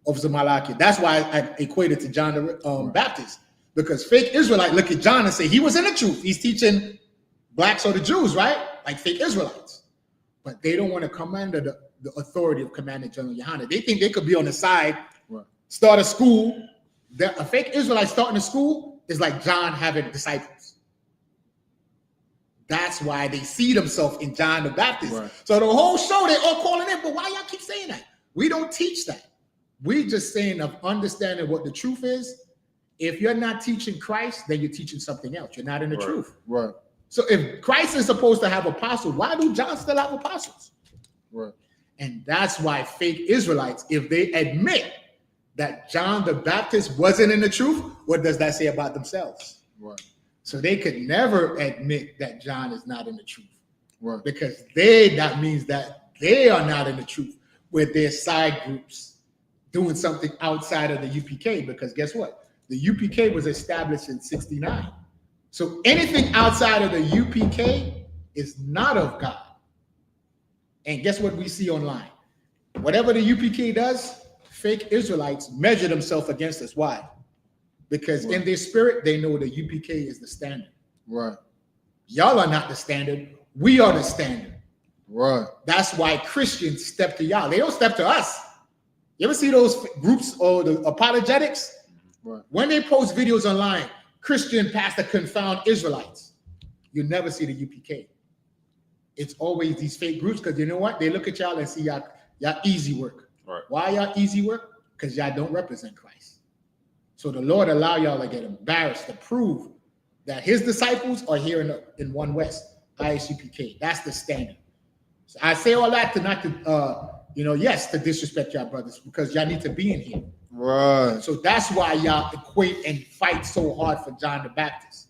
Officer Malaki. That's why I equated to John the Baptist. Because fake Israelite look at John and say he was in the truth. He's teaching blacks or the Jews, right? Like fake Israelites. But they don't want to come under the authority of Commanding General YAHANNA. They think they could be on the side, start a school. A fake Israelite starting a school is like John having disciples. That's why they see themselves in John the Baptist. Right. So the whole show, they all calling in, but why y'all keep saying that? We don't teach that. We just saying of understanding what the truth is. If you're not teaching Christ, then you're teaching something else. You're not in the truth. Right. So if Christ is supposed to have apostles, why do John still have apostles? Right. And that's why fake Israelites, if they admit that John the Baptist wasn't in the truth, what does that say about themselves? Right. So they could never admit that John is not in the truth. Right. Because that means that they are not in the truth with their side groups doing something outside of the UPK. Because guess what? The UPK was established in 1969. So anything outside of the UPK is not of God. And guess what we see online? Whatever the UPK does, fake Israelites measure themselves against us. Why? Because in their spirit, they know the UPK is the standard. Right. Y'all are not the standard. We are the standard. Right. That's why Christians step to y'all. They don't step to us. You ever see those groups or the apologetics? Right. When they post videos online, Christian pastor confound Israelites. You never see the UPK. It's always these fake groups because you know what? They look at y'all and see y'all easy work. Right. Why y'all easy work? Because y'all don't represent Christ. So the Lord allow y'all to get embarrassed to prove that his disciples are here in One West, I.S.U.P.K. That's the standard. So I say all that to not to, yes, to disrespect y'all brothers because y'all need to be in here. Right. So that's why y'all equate and fight so hard for John the Baptist.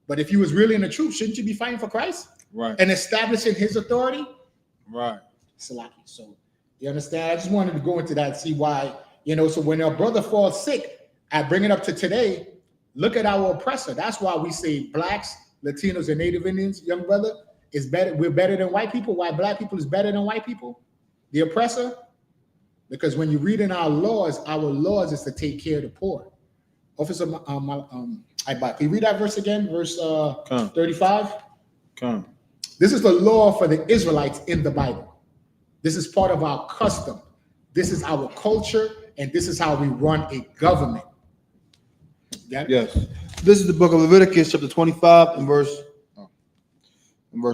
But if you was really in the truth, shouldn't you be fighting for Christ? Right. And establishing his authority? Right. Salaki. So you understand? I just wanted to go into that and see why, so when our brother falls sick, I bring it up to today, look at our oppressor. That's why we say blacks, Latinos, and Native Indians, young brother, is better. We're better than white people. Why black people is better than white people? The oppressor? Because when you read in our laws is to take care of the poor. Officer I.S.U.P.K, can you read that verse again? Verse 35? Come. This is the law for the Israelites in the Bible. This is part of our custom. This is our culture, and this is how we run a government. Yes. This is the book of Leviticus, chapter 25, and verse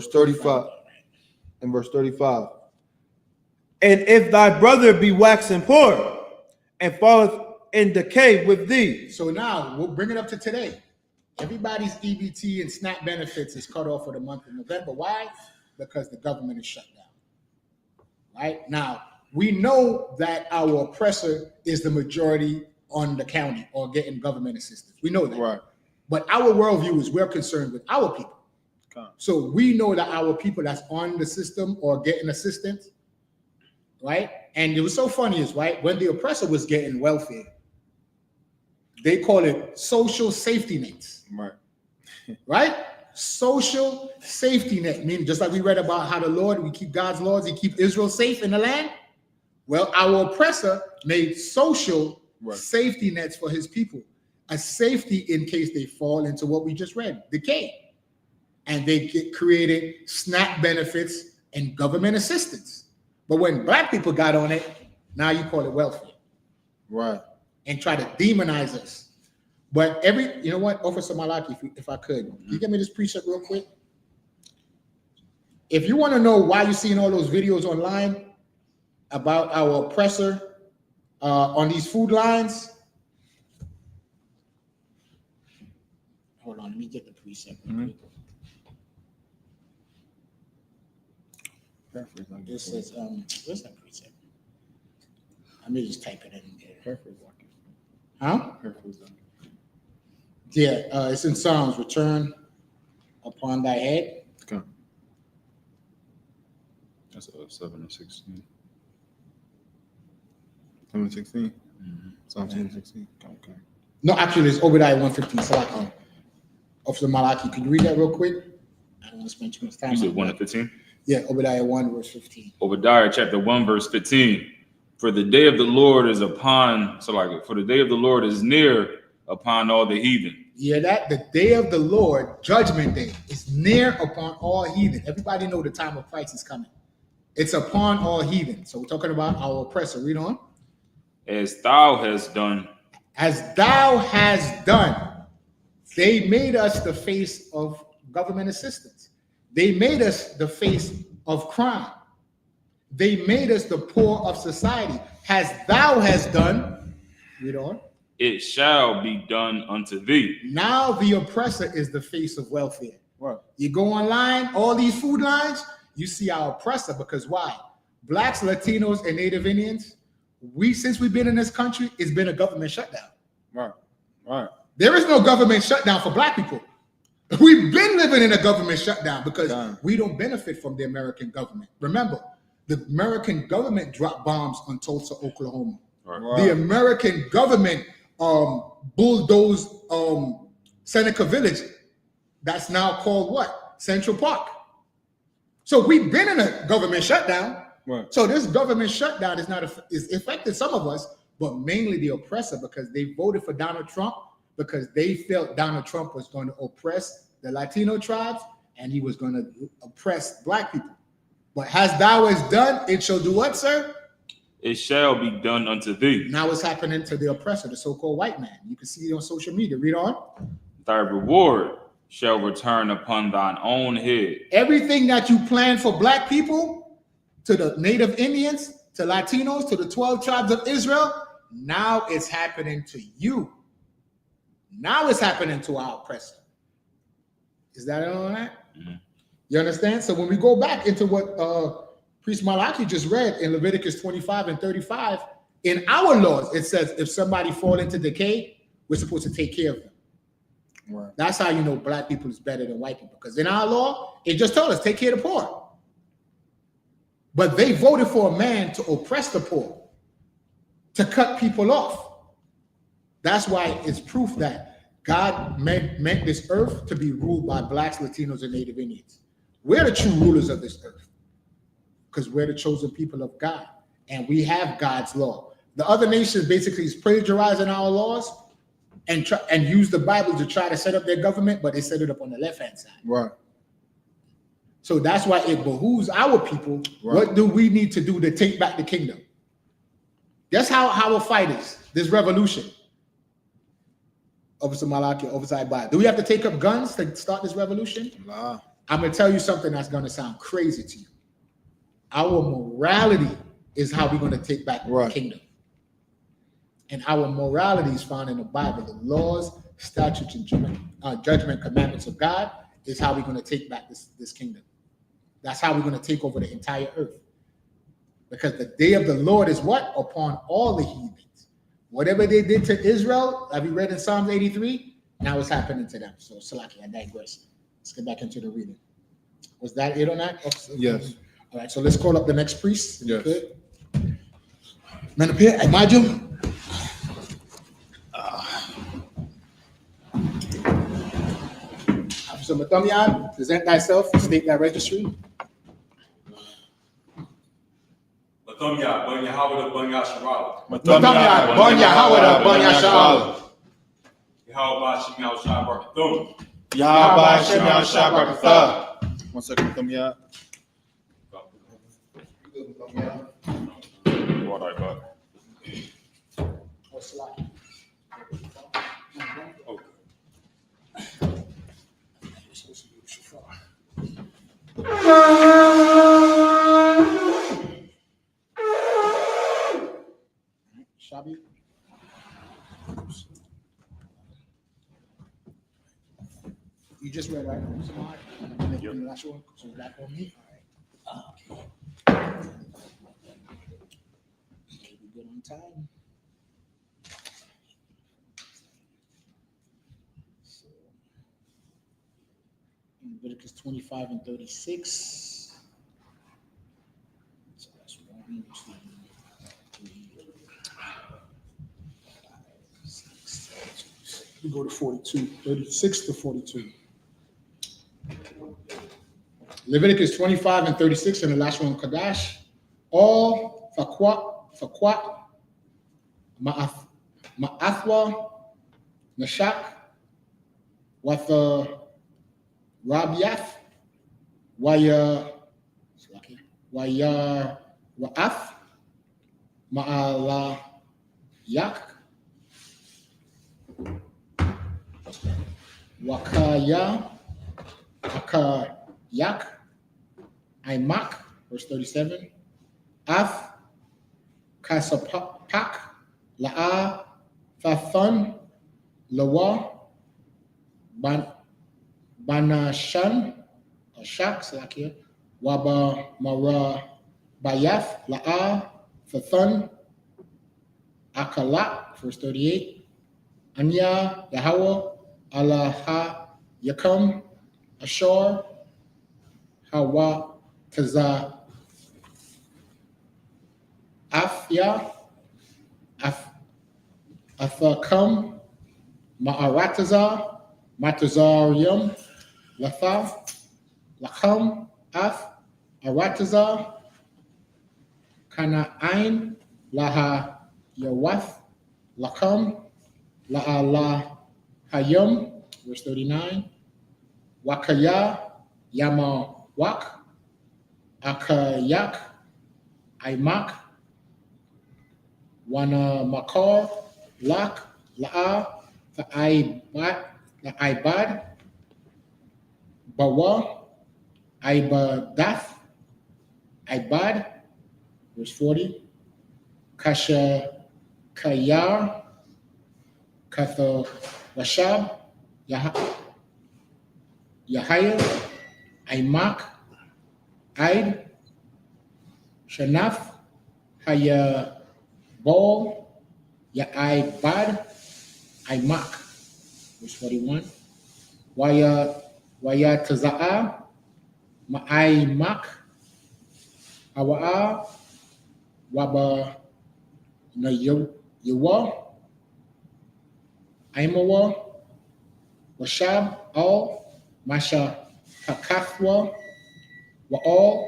35. And verse 35. And if thy brother be waxen poor, and falleth and decay with thee. So now we'll bring it up to today. Everybody's EBT and SNAP benefits is cut off for the month of November. Why? Because the government is shut down. Right? Now, we know that our oppressor is the majority on the county or getting government assistance. We know that. Right. But our worldview is we're concerned with our people. Okay. So we know that our people that's on the system or getting assistance, right? And it was so funny is, right, when the oppressor was getting welfare, they call it social safety nets. Right. Right? Social safety net, meaning just like we read about how the Lord, we keep God's laws, he keep Israel safe in the land. Well, our oppressor made social safety nets for his people, a safety in case they fall into what we just read, decay. And they created SNAP benefits and government assistance. But when black people got on it, now you call it welfare. Right. And try to demonize us. But you know what, Officer Malaki, if I could, can you give me this precept real quick? If you want to know why you're seeing all those videos online about our oppressor on these food lines, hold on, let me get the precept. This is where's that precept? Let me just type it in there. Huh? Yeah, it's in Psalms. Return upon thy head. Okay. That's 7 and 16. 7 and 16. Psalm 7 and 16. Okay. No, actually, it's Obadiah 115. Salaki. Officer Malaki, could you read that real quick? I don't want to spend too much time. You said 1 and 15? Yeah, Obadiah 1, verse 15. Obadiah chapter 1, verse 15. For the day of the Lord is upon, for the day of the Lord is near upon all the heathen. Yeah, that the day of the Lord, judgment day, is near upon all heathen. Everybody know the time of Christ is coming. It's upon all heathen. So we're talking about our oppressor. Read on. As thou hast done. As thou hast done. They made us the face of government assistance. They made us the face of crime. They made us the poor of society. As thou hast done, read on. It shall be done unto thee. Now the oppressor is the face of welfare. Right. You go online, all these food lines, you see our oppressor, because why? Blacks, Latinos, and Native Indians, since we've been in this country, it's been a government shutdown. Right. Right. There is no government shutdown for black people. We've been living in a government shutdown because we don't benefit from the American government. Remember, the American government dropped bombs on Tulsa, Oklahoma. Right. The American government bulldozed Seneca Village. That's now called what? Central Park. So we've been in a government shutdown. Right. So this government shutdown is affected some of us, but mainly the oppressor, because they voted for Donald Trump because they felt Donald Trump was going to oppress the Latino tribes and he was going to oppress black people. But as thou hast done, it shall do what, sir? It shall be done unto thee. Now it's happening to the oppressor, the so-called white man. You can see it on social media. Read on. Thy reward shall return upon thine own head. Everything that you plan for black people, to the Native Indians, to Latinos, to the 12 tribes of Israel, now it's happening to you. Now it's happening to our oppressor. Is that all right? Mm-hmm. You understand? So when we go back into what Priest Malachi just read in Leviticus 25 and 35, in our laws, it says if somebody fall into decay, we're supposed to take care of them. Right. That's how you know black people is better than white people. Because in our law, it just told us, take care of the poor. But they voted for a man to oppress the poor, to cut people off. That's why it's proof that God meant this earth to be ruled by blacks, Latinos, and Native Indians. We're the true rulers of this earth because we're the chosen people of God and we have God's law. The other nations basically is plagiarizing our laws and use the Bible to try to set up their government, but they set it up on the left-hand side. Right. So that's why it behooves our people. Right. What do we need to do to take back the kingdom? That's how our fight is, this revolution. Officer Malaki, Officer Ibai. Do we have to take up guns to start this revolution? Nah. I'm going to tell you something that's going to sound crazy to you. Our morality is how we're going to take back the kingdom. And our morality is found in the Bible. The laws, statutes, and judgment commandments of God is how we're going to take back this kingdom. That's how we're going to take over the entire earth. Because the day of the Lord is what? Upon all the heathens. Whatever they did to Israel, have you read in Psalms 83? Now it's happening to them. So, Salaki, I digress. Let's get back into the reading. Was that it on that? Oh, Yes. All right, so let's call up the next priest. Yes. Good. Man up here, Imagine. So, Matamyan, present thyself, state thy registry. Matamya, Ban Yahawada, Ban Yasharala. Matamyan, Ban Yahawada, Ban Yasharala. Yahawah Shem Yahushua Barakathum. Yahweh Shem Yahushua. 1 second, come here. What I got. Shabi. You just read right now, Samad? Yep. The last one, so back on me. All right. Okay, we good on time. So, Leviticus 25 and 36. So that's 1, 2, 3, 5, 6, 7, 8. We go to 42, 36 to 42. Leviticus 25 and 36, and the last one, Kadash. All Fakwat, Ma'athwa, Nashak, Watha Rabiath, Waya Wa'ath, Ma'ala Yak, Wakaya, Akayak, I.M.A.K, verse 37, Af, Kasapak, La'a, Fathun, Lawa, Banashan, Ashak, Salakia, Waba Mara Bayath, La'a, Fathun, Akalak, verse 38, Anya, Yahweh, Allah Yakam, Ashor, Hawa Taza, Afya, Athakam, Ma'arataza, Matazarium, Latha, Lacham, Af, Arataza, Kana'ain, Laha Yawath, Lacham, La'ala Hayum, verse 39, Wakaya, Yama Wak, Akayak, I.M.A.K, Wana Makar, Lak, La'a, La'ibad, Bawa, Ibadath, Ibad, verse 40, Kasha Kayar, Katha Rashab, Yahaya, I.M.A.K, Aid, Shanaf, Haya Bol, Ya'ibad, I.M.A.K, verse 41, Waya Taza'a, Ma'ai-M.A.K, Hawa'a, Waba Na Yawa, Aimawa, Washab, Al, Masha Hakathwa, Wa'al,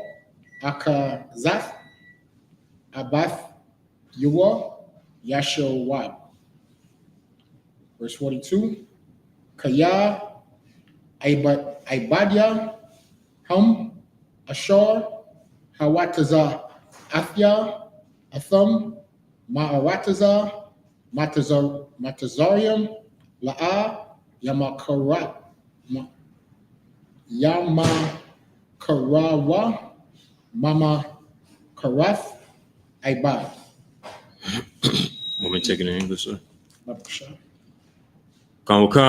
Akazath, Abath, Yawa, Yashawab. Verse 42, Kaya, Ibadya, Hum, Ashar, Hawataza, Athya, Athum, Ma'arataza, Matazarium, La'a, Yamakarawa, Mama Karath, Ibad. Woman take it in English, sir. Babakasha.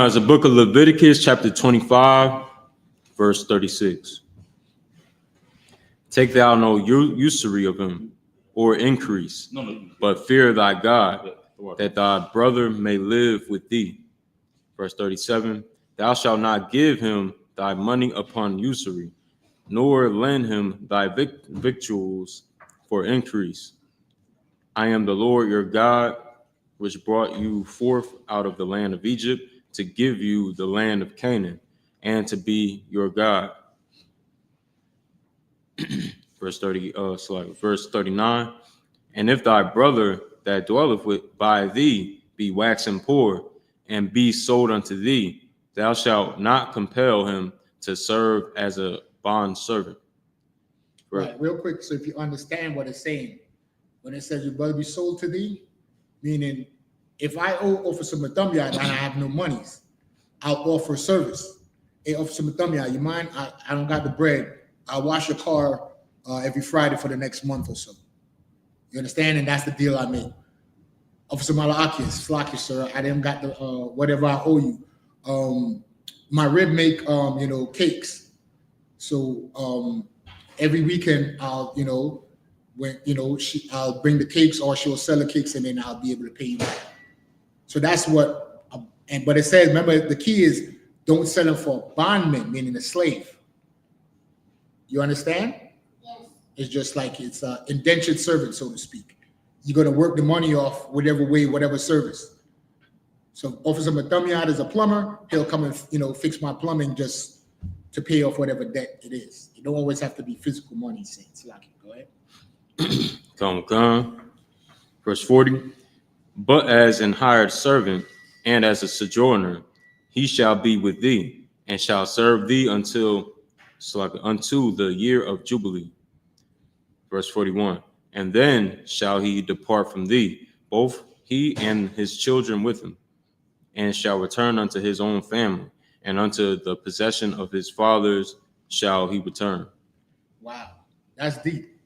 It's the book of Leviticus, chapter 25, verse 36. Take thou no usury of him, or increase, but fear thy God, that thy brother may live with thee. Verse 37, thou shalt not give him thy money upon usury, nor lend him thy victuals for increase. I am the Lord your God, which brought you forth out of the land of Egypt to give you the land of Canaan, and to be your God. Verse 39. And if thy brother that dwelleth by thee be waxen poor, and be sold unto thee, thou shalt not compel him to serve as a bond servant. Right, real quick, so if you understand what it's saying, when it says your brother be sold to thee, meaning if I owe Officer Mathumya and I have no monies, I'll offer service. Hey, Officer Mathumya, you mind? I don't got the bread. I'll wash your car every Friday for the next month or so. You understand? And that's the deal I made. Officer Malakias, Slakish, sir, I didn't got the whatever I owe you. My rib make cakes. So every weekend I'll I'll bring the cakes, or she'll sell the cakes, and then I'll be able to pay you back. So that's what but it says, remember, the key is don't sell them for bondman, meaning a slave. You understand? Yes. It's just like it's an indentured servant, so to speak. You're going to work the money off whatever way, whatever service. So Officer Mathumya is a plumber. He'll come and fix my plumbing just to pay off whatever debt it is. You don't always have to be physical money, saints. Go ahead. Come. Verse 40. But as an hired servant and as a sojourner, he shall be with thee, and shall serve thee unto the year of Jubilee. Verse 41. And then shall he depart from thee, both he and his children with him, and shall return unto his own family, and unto the possession of his fathers shall he return. Wow, that's deep.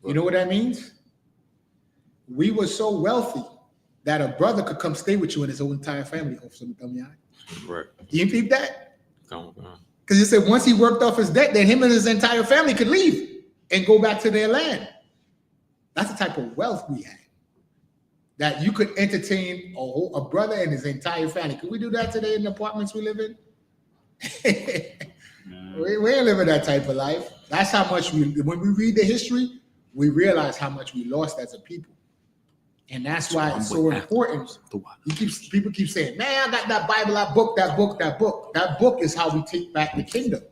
You know what that means? We were so wealthy that a brother could come stay with you and his whole entire family. Right. You peep that? Come. Because he said once he worked off his debt, then him and his entire family could leave and go back to their land. That's the type of wealth we had, that you could entertain a brother and his entire family. Could we do that today in the apartments we live in? We ain't living that type of life. That's how much when we read the history, we realize how much we lost as a people. And that's why it's so important. People keep saying, man, I got that Bible, that book. That book is how we take back the kingdom.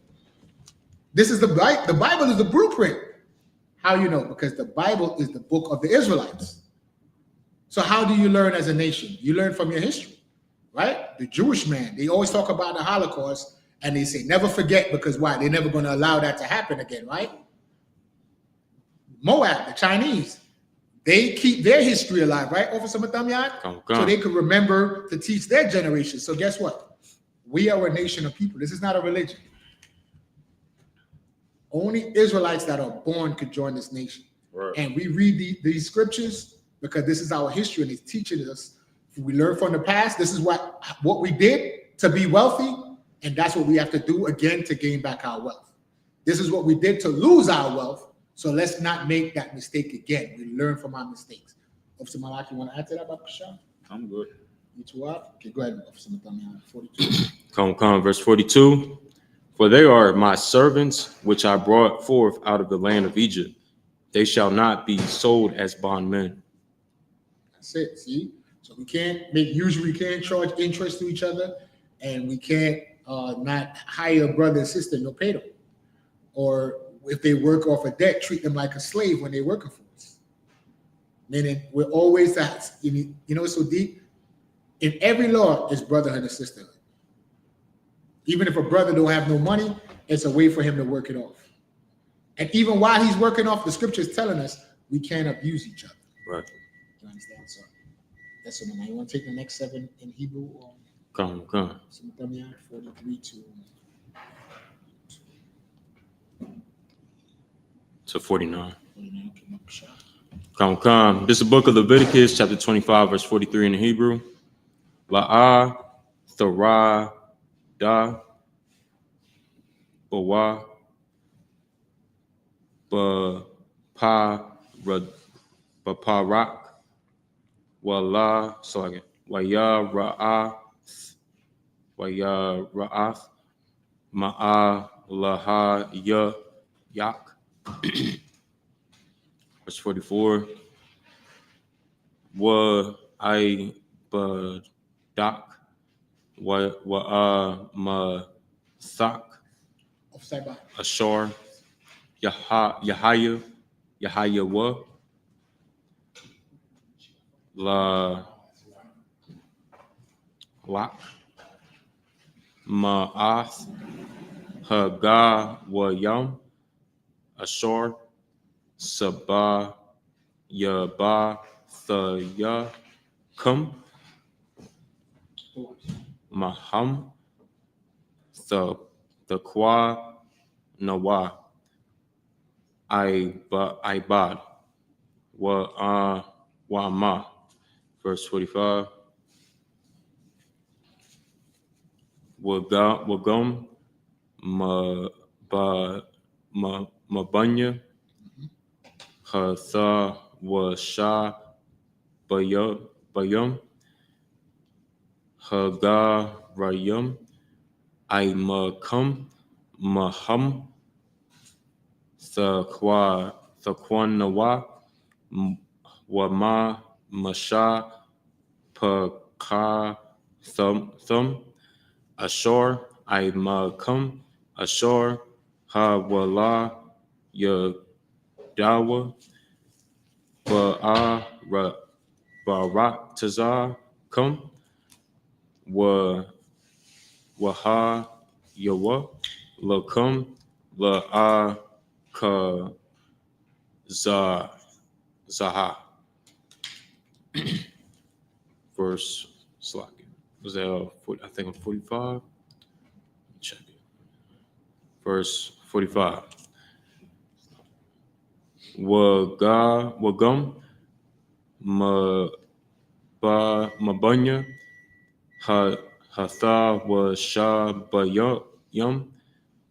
This is the Bible is the blueprint. How you know? Because the Bible is the book of the Israelites. So how do you learn as a nation? You learn from your history, right? The Jewish man, they always talk about the Holocaust, and they say, never forget, because why? They're never going to allow that to happen again, right? Moab, the Chinese, they keep their history alive, right? Officer Mathumya? So they could remember to teach their generation. So guess what? We are a nation of people. This is not a religion. Only Israelites that are born could join this nation. Right. And we read these scriptures because this is our history, and it's teaching us. If we learn from the past, this is what we did to be wealthy, and that's what we have to do again to gain back our wealth. This is what we did to lose our wealth, so let's not make that mistake again. We learn from our mistakes. Officer Malaki, you want to add to that, Babakasha? I'm good. You two up? Okay, go ahead, Officer Mathumya, 42. Come, verse 42. For they are my servants, which I brought forth out of the land of Egypt. They shall not be sold as bondmen. That's it, see? So we can't charge interest to each other, and we can't not hire a brother and sister, no pay them. Or if they work off a debt, treat them like a slave when they're working for us. Meaning we're always that, it's so deep. In every law is brotherhood and sisterhood. Even if a brother don't have no money, it's a way for him to work it off. And even while he's working off, the scripture is telling us we can't abuse each other. Right. You understand? So that's it. Now you want to take the next 7 in Hebrew? Or Come. 43 to 49. Come. This is the book of Leviticus, chapter 25, verse 43 in the Hebrew. La'ah, Thara, Da, Bawa, Baparak, Wala, Waya Ra'ath, Ma'a Laha Yak. Verse 44. Wa I Badak, Wa Mathak, of Sabbath. Ashar, Yahaya Wa, La Lak, Ma'ath, Haga Wa Yam, Ashar, Sabah, Yaba, Thaya, Kum, Maham, the Kwa, Nawa, Ibad, Wa Ma. Verse 45. Wagum, Mabunya, Hatha, Washa, Bayum, Haga, Rayum, Imakum, Maham, Thaqwanawa, Wama, Masha, Paka, Thum, Ashor, Imakum, Ashor, Hawala, Yadawa, Baratazar, Kum, Waha, Yawa, Lakum, La Ka Zaha. Verse slack. Was that 40, I think 45? Check it. Verse 45. Wagum Mabunya Hatha Washabayum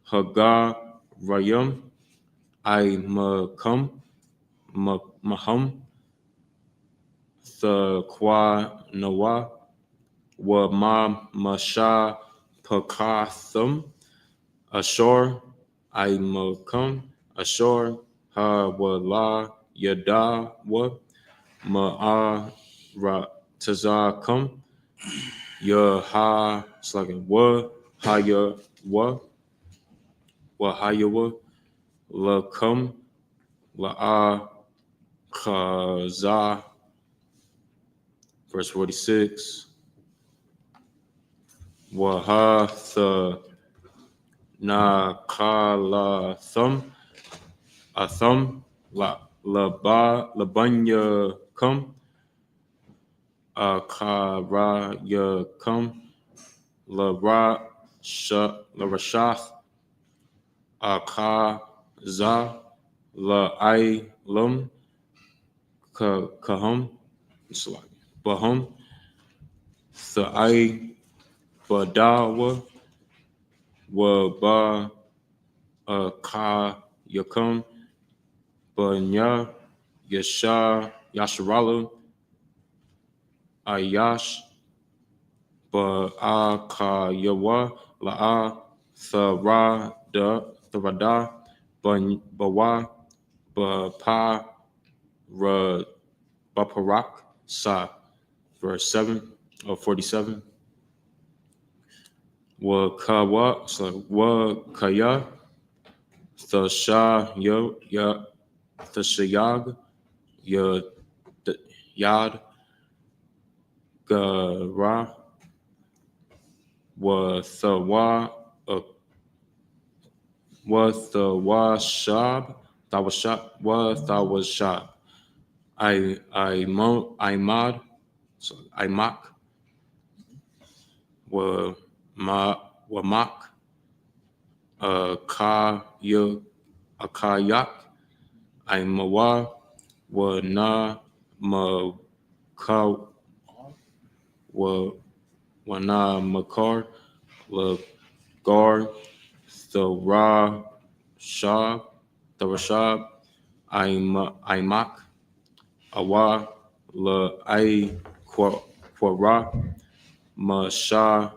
Haga Rayum Imakum Maham Thaqwa Nawa Wama Masha Pakathum Ashor Imakum Ashor Hawala Yadawa Ma'a Tazakum Yaha Wa Haya Wa Wahayawa Lakum La'a Kaza. Verse 46. Wahatha Nakalathum Athum Labunya Kum Akaraya Kum Larashath Akaza La'ilum Kahum Bahum Thai Badawa Waba Ka Yakum Banya Yasharalu Ayash Ba'akayawa La'a Tharada Bawa Bapa Baparak Sa. Verse 7 or 47. Wakaya Thashayag Yad Gara Wathawashab Imad Imak Wamak Akayak Imawa wa na makar wa na makar la gar the rashab imak awa la quara masha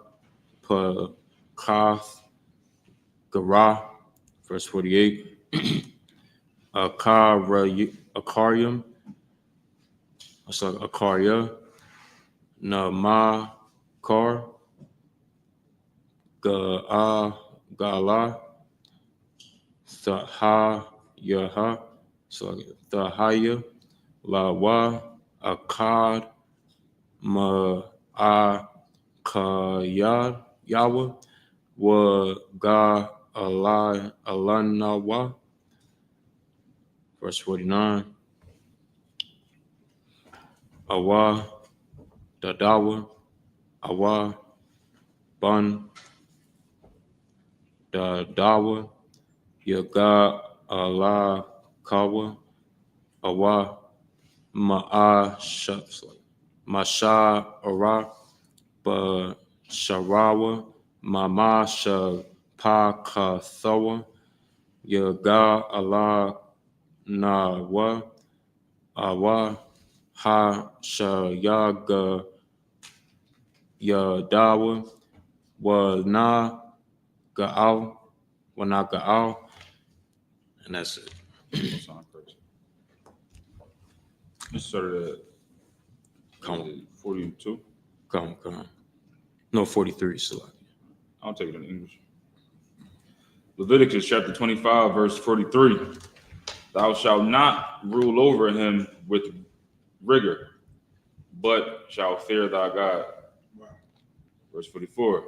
pa kath gara. Verse 48. Akarium, so Akaria, Namakar, Gala, Yaha, so Thahaya, Lawa, Akad, Ma'akayad, Yawa, Wa Ga Alanawa. Verse 49. Awa, Dadawa, Awa, Bun, Dadawa, Yaga, Allah, Kawa, Awa, Masha, Ara, Sharawa, Mama, Pakathawa, Yaga, Allah, Nawa, Awa, Ha, Shayaga, Yadawa, Wana Ga'al, and that's it. This started at Come, 42. come. No, 43, so I'll take it in English. Leviticus chapter 25, verse 43. Thou shalt not rule over him with rigor, but shalt fear thy God. Verse 44.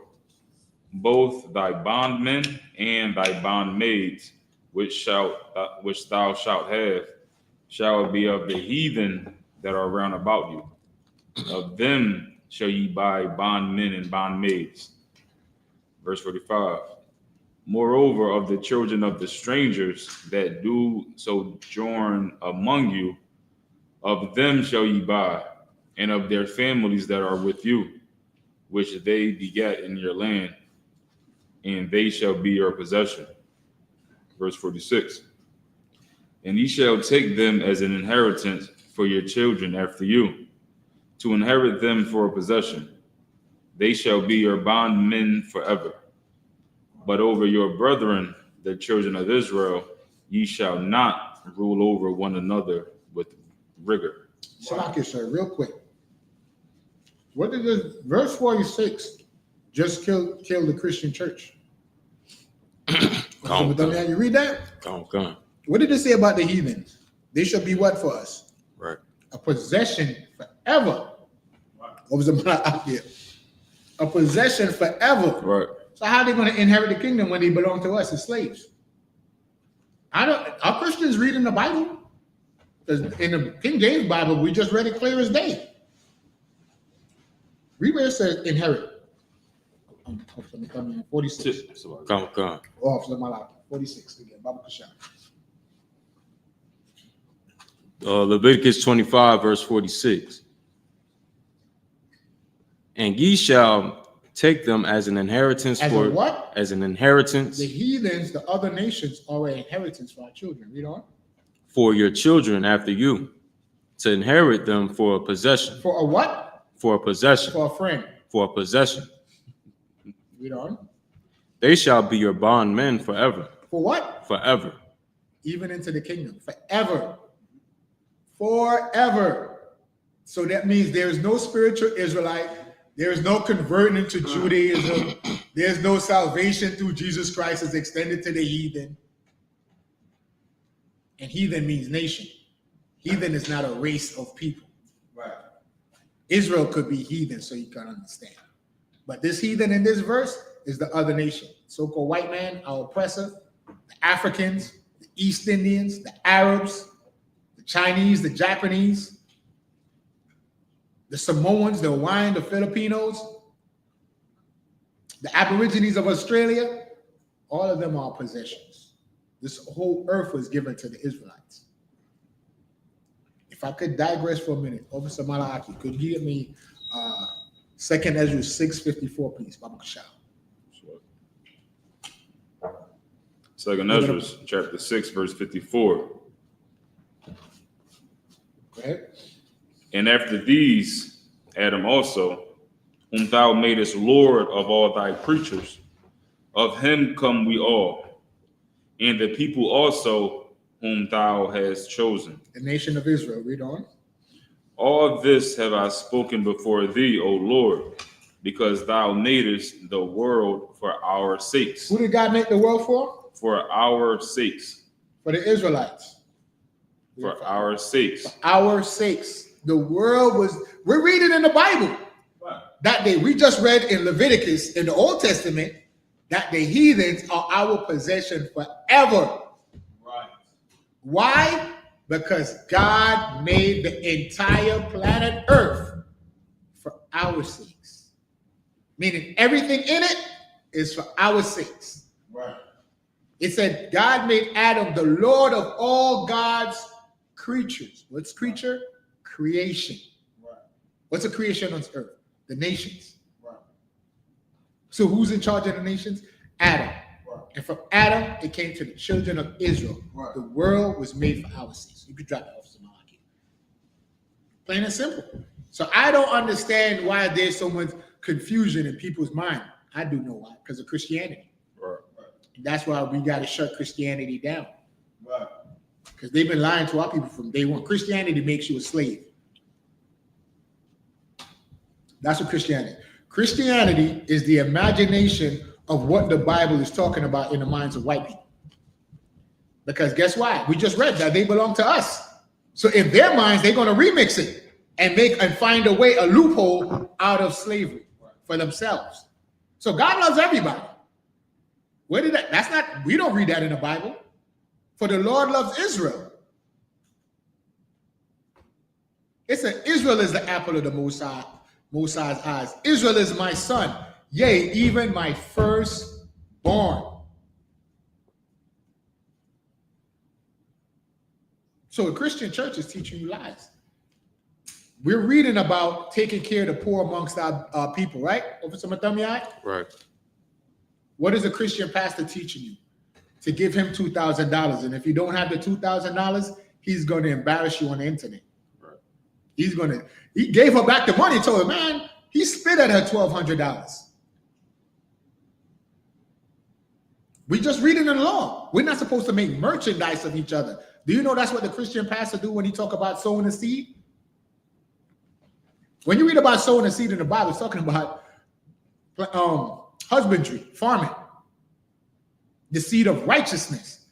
Both thy bondmen and thy bondmaids, which thou shalt have, shall be of the heathen that are round about you. Of them shall ye buy bondmen and bondmaids. Verse 45. Moreover, of the children of the strangers that do sojourn among you, of them shall ye buy, and of their families that are with you, which they begat in your land, and they shall be your possession. Verse 46. And ye shall take them as an inheritance for your children after you, to inherit them for a possession. They shall be your bondmen forever. But over your brethren, the children of Israel, ye shall not rule over one another with rigor. Shalaki, sir, real quick. What did this verse 46 just kill the Christian church? Come. You read that? Come. What did it say about the heathens? They shall be what for us? Right. A possession forever. What was the matter out there? A possession forever. Right. So how are they going to inherit the kingdom when they belong to us as slaves? Are Christians reading the Bible? Because in the King James Bible, we just read it clear as day. Read where it says inherit. 46. Come. Oh, 46 again. Baba Kashan. Leviticus 25, verse 46. And ye shall take them as an inheritance As for a what? As an inheritance. The heathens, the other nations, are an inheritance for our children. Read on. For your children after you, to inherit them for a possession. For a what? For a possession. For a friend. For a possession. Read on. They shall be your bondmen forever. For what? Forever. Even into the kingdom. Forever. Forever. So that means there is no spiritual Israelite. There is no converting into Judaism. There's no salvation through Jesus Christ is extended to the heathen. And heathen means nation. Heathen is not a race of people. Right. Israel could be heathen, so you can understand. But this heathen in this verse is the other nation. So-called white man, our oppressor, the Africans, the East Indians, the Arabs, the Chinese, the Japanese, the Samoans, the Hawaiian, the Filipinos, the Aborigines of Australia, all of them are possessions. This whole earth was given to the Israelites. if I could digress for a minute, Officer Malaki, could you give me 2nd Ezra 6:54, please, Baba Kashal? Second Ezra, chapter 6, verse 54. Go ahead. And after these, Adam also, whom thou madest Lord of all thy creatures, of him come we all, and the people also whom thou hast chosen. The nation of Israel, read on. All this have I spoken before thee, O Lord, because thou madest the world for our sakes. Who did God make the world for? For our sakes. For the Israelites. For our sakes. For our sakes. The world was, we're reading in the Bible. That day, we just read in Leviticus in the Old Testament that the heathens are our possession forever. Right. Why? Because God made the entire planet Earth for our sakes. Meaning everything in it is for our sakes. Right. It said God made Adam the Lord of all God's creatures. What's creature? Creation. Right. What's a creation on earth? The nations. Right. So who's in charge of the nations? Adam. Right. And from Adam, it came to the children of Israel. Right. The world was made for our sakes. You could drop that off some Malaki. Plain and simple. So I don't understand why there's so much confusion in people's mind. I do know why, because of Christianity. Right. And that's why we got to shut Christianity down. Right. Because they've been lying to our people from day one. Christianity makes you a slave. That's what Christianity. Christianity is the imagination of what the Bible is talking about in the minds of white people. Because guess why? We just read that they belong to us. So in their minds, they're going to remix it and find a way, a loophole out of slavery for themselves. So God loves everybody. Where did that? That's not. We don't read that in the Bible. For the Lord loves Israel. It's Israel is the apple of the Most High's eyes. Israel is my son, yea, even my firstborn. So the Christian church is teaching you lies. We're reading about taking care of the poor amongst our people, right? Officer Matamiai? Right. What is a Christian pastor teaching you? To give him $2,000. And if you don't have the $2,000, he's going to embarrass you on the internet. Right. He gave her back the money, told her, man, he spit at her $1,200. We just read it in the law. We're not supposed to make merchandise of each other. Do you know that's what the Christian pastor do when he talk about sowing a seed? When you read about sowing a seed in the Bible, it's talking about husbandry, farming, the seed of righteousness.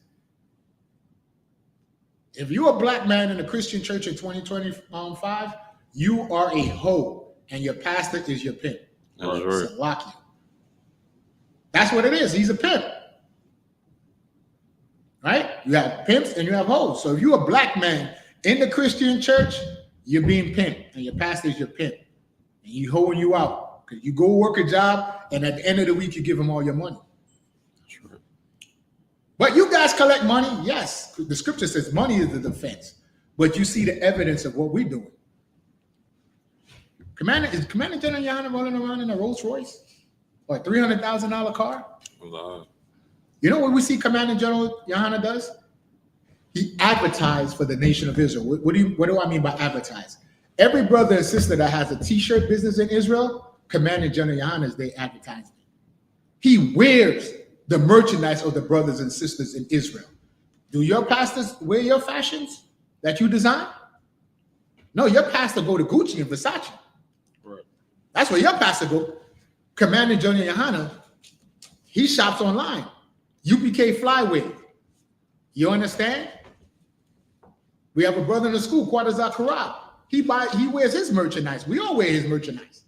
If you're a black man in a Christian church in 2025, you are a hoe, and your pastor is your pimp. That's right. So lock you. That's what it is. He's a pimp. Right? You have pimps and you have hoes. So if you're a black man in the Christian church, you're being pimped, and your pastor is your pimp. And he's hoeing you out. Because you go work a job, and at the end of the week, you give him all your money. That's right. But you guys collect money? Yes. The scripture says money is the defense. But you see the evidence of what we're doing. Is Commander General YAHANNA rolling around in a Rolls Royce? Or a $300,000 car? Allah. You know what we see Commander General YAHANNA does? He advertised for the nation of Israel. What do I mean by advertise? Every brother and sister that has a t-shirt business in Israel, Commander General YAHANNA is their advertisement. He wears the merchandise of the brothers and sisters in Israel. Do your pastors wear your fashions that you design? No, your pastor go to Gucci and Versace. Right. That's where your pastor go. Commander General YAHANNA, he shops online. UPK flyway. You understand? We have a brother in the school, Quadazar Karab. He wears his merchandise. We all wear his merchandise.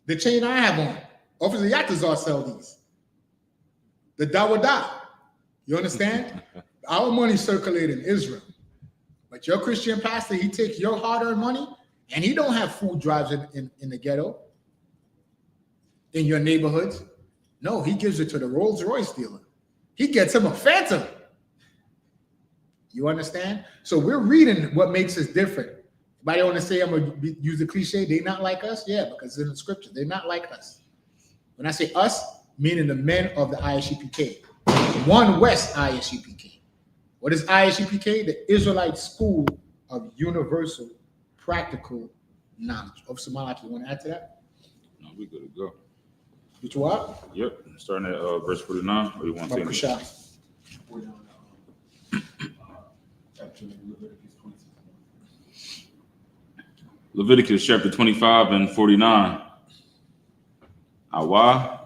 The chain I have on, Officer Yatazar sell these. The Dawada. You understand? Our money circulate in Israel. But your Christian pastor, he takes your hard-earned money, and he don't have food drives in the ghetto, in your neighborhoods. No, he gives it to the Rolls Royce dealer. He gets him a Phantom. You understand? So we're reading what makes us different. Anybody want to say I'm going to use the cliche, they not like us? Yeah, because it's in the scripture. They're not like us. When I say us, meaning the men of the I.S.U.P.K. One West I.S.U.P.K. What is I.S.U.P.K? The Israelite School of Universal Practical Knowledge. Officer Malak, you want to add to that? No, we good to go. Which one? Yep. Starting at verse 49. Or you want to take it? Shah. Leviticus chapter 25 and 49. Awa,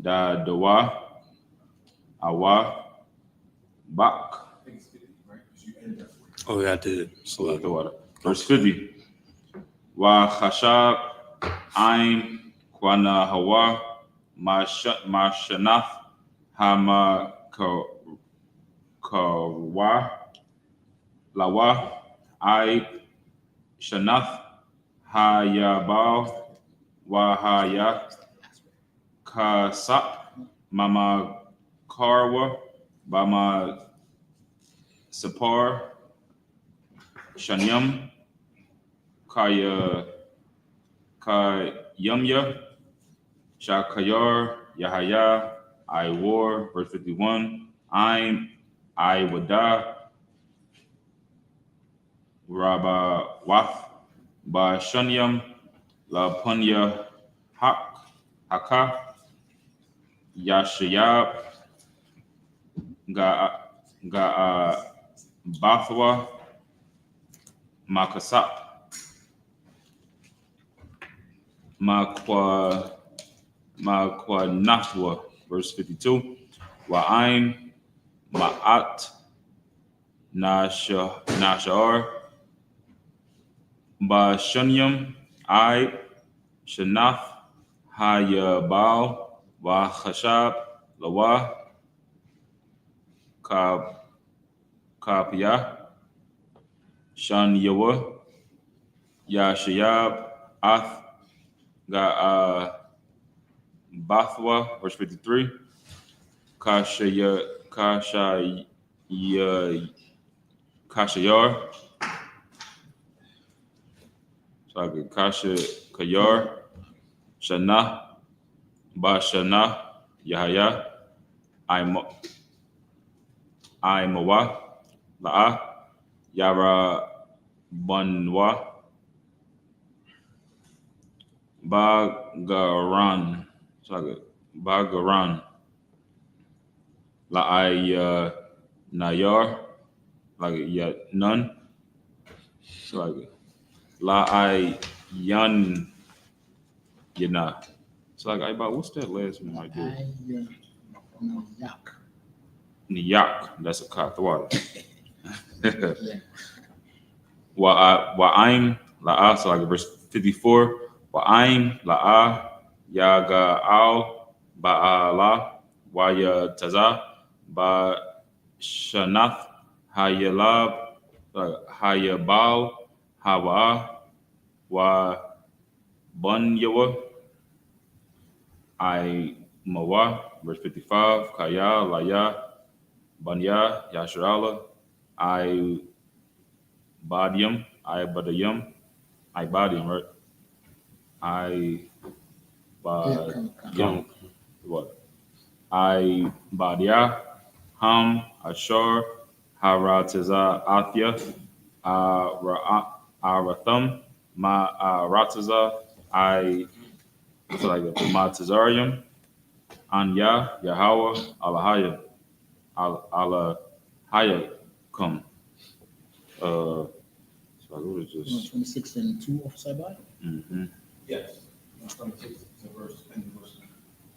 da dawa, awa, bak. Oh, yeah, I did. Select the water. Verse 50. Wa chashab aim kwana hawa mashanath hama kawa lawa I shanath hayabal wahaya kasap mama karwa bama sapar shanyam kayamya shakayar yahaya I war. Verse 51. I wada Rabba Wath Ba Shanyam La Punya Haka Yashayab Ga Bathwa Makasap Makwa Nathwa. Verse 52. Wa'aim Ma'at Nashar Ba Shanyam I Shanath Hayabal Wa Khashab Lawa Kapia Shan Yawa Yashayab Ath Ga Bathwa. Verse 53. Kashayar. So Kasha Kayar Shana Bashana Yahaya Imawa La'a Yara Banwa Bagaran. So Bagaran La'a Nayar, like yeah, none. So like La'a Yan Yana. So like about what's that last one right there? Niyak. That's a Kathwada. Wa'aim La'a. So like verse 54. Wa'aim La'a Yaga Al Ba'ala Waya Taza Ba Shanath Hayalab Hayabal Hawa Wa Bunyawa I Mawa. Verse 55. Kaya Laya Banya Yashrala I Badium Badium, right? I Badium. What? I Badia Ham Ashar Haratiza Athia Aratham Ma Ratiza I like Matazarium Anya Yahweh Alahaya Alahaya come. So what is this? 26 and 2 off side by? Mm-hmm. Yes. 26 is a verse and verse.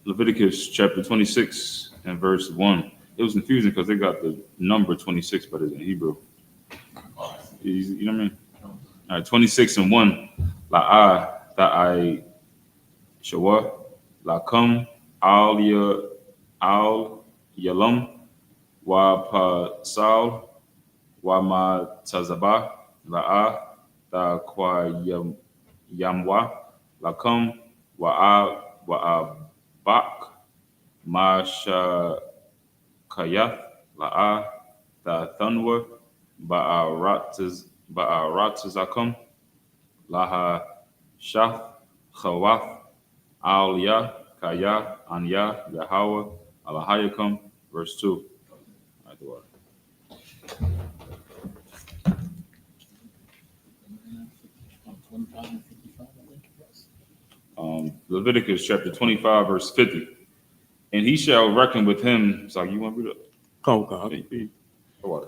Leviticus chapter 26 and verse 1. It was confusing because they got the number 26, but it's in Hebrew. You know what I mean? All right, 26 and 1. La'a ta'ai shawa la'kum al yalam wa pasal wa ma tazaba la'a ta kwa yamwa la'kum wa bak ma kayath la'a Tathanwa, Ba'aratizakum, Laha Shath, Chawath, Al-Yah, Kaya, Anya, Yahweh, Alahayakum, verse 2. Leviticus chapter 25, verse 50. And he shall reckon with him. So you want me to Come on.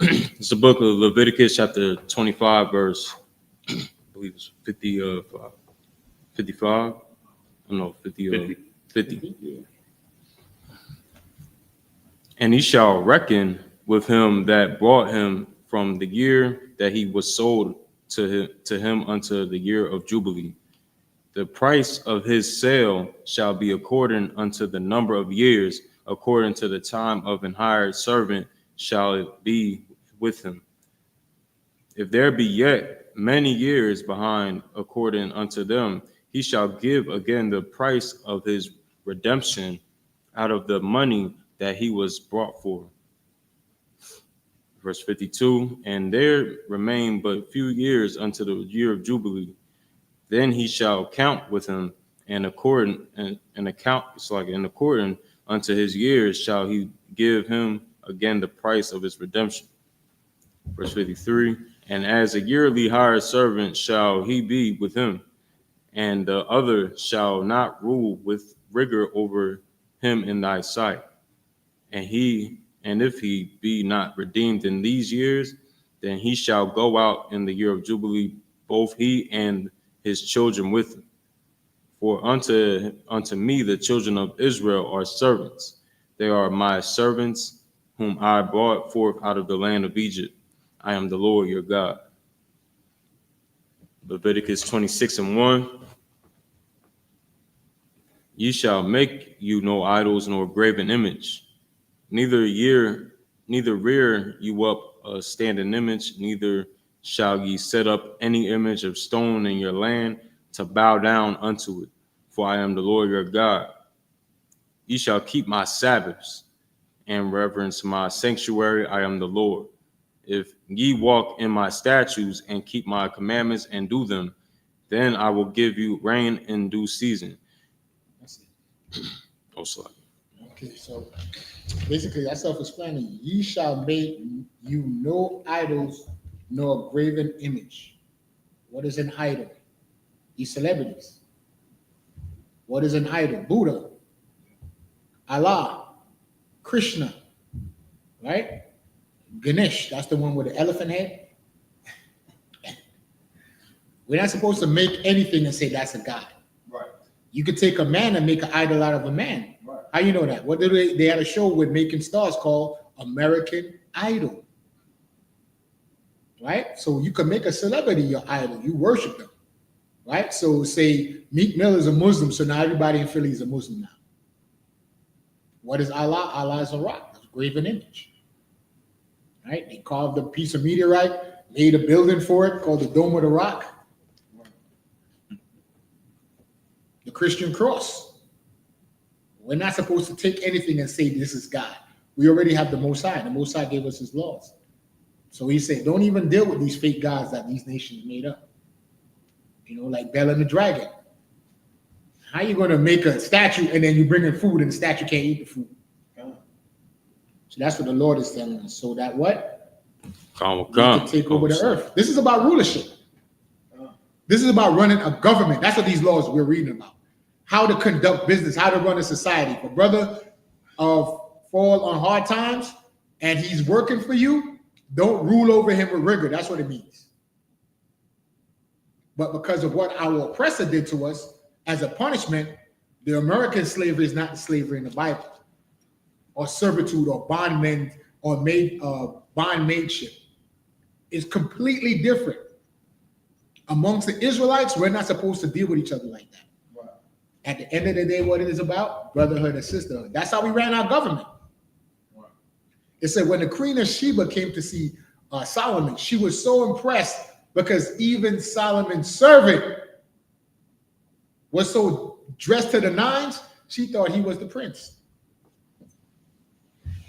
It's the book of Leviticus, chapter 25, verse, I believe it's 55. No, 50. 50. Yeah. And he shall reckon with him that brought him from the year that he was sold to him unto the year of Jubilee. The price of his sale shall be according unto the number of years, according to the time of an hired servant shall it be with him. If there be yet many years behind according unto them, he shall give again the price of his redemption out of the money that he was brought for. Verse 52, and there remain but few years unto the year of Jubilee. Then he shall count with him, and according unto his years shall he give him again the price of his redemption. Verse 53, and as a yearly hired servant shall he be with him, and the other shall not rule with rigor over him in thy sight. And if he be not redeemed in these years, then he shall go out in the year of Jubilee, both he and his children with him. For unto me the children of Israel are servants. They are my servants, whom I brought forth out of the land of Egypt. I am the Lord your God. Leviticus 26:1. Ye shall make you no idols nor graven image, neither rear you up a standing image, neither shall ye set up any image of stone in your land to bow down unto it, for I am the Lord your God. Ye shall keep my Sabbaths and reverence my sanctuary. I am the Lord. If ye walk in my statutes and keep my commandments and do them, then I will give you rain in due season. That's it. Oh, sorry. Okay, so basically that's self-explanatory. Ye shall make you no idols nor graven image. What is an idol? These celebrities. What is an idol? Buddha, Allah, Krishna, right? Ganesh, that's the one with the elephant head. We're not supposed to make anything and say that's a god. Right. You could take a man and make an idol out of a man. Right. How you know that? What did they had a show with making stars called American Idol. Right? So you can make a celebrity your idol. You worship them. Right? So say Meek Mill is a Muslim, so now everybody in Philly is a Muslim now. What is Allah? Allah is a rock, a graven image. Right? They carved a piece of meteorite, made a building for it called the Dome of the Rock. The Christian cross. We're not supposed to take anything and say this is God. We already have the Most High. The Most High gave us his laws. So he said, don't even deal with these fake gods that these nations made up. You know, like Bel and the Dragon. How you going to make a statue and then you bring in food and the statue can't eat the food? So that's what the Lord is telling us. So that what? We can take over the earth. This is about rulership. This is about running a government. That's what these laws we're reading about. How to conduct business, how to run a society. If a brother fall on hard times and he's working for you, don't rule over him with rigor. That's what it means. But because of what our oppressor did to us as a punishment, the American slavery is not the slavery in the Bible, or servitude, or bondmen, or bondmaidship. It's completely different. Amongst the Israelites, we're not supposed to deal with each other like that. Right. At the end of the day, what it is about? Brotherhood and sisterhood. That's how we ran our government. Right. It said when the Queen of Sheba came to see Solomon, she was so impressed because even Solomon's servant was so dressed to the nines, she thought he was the prince.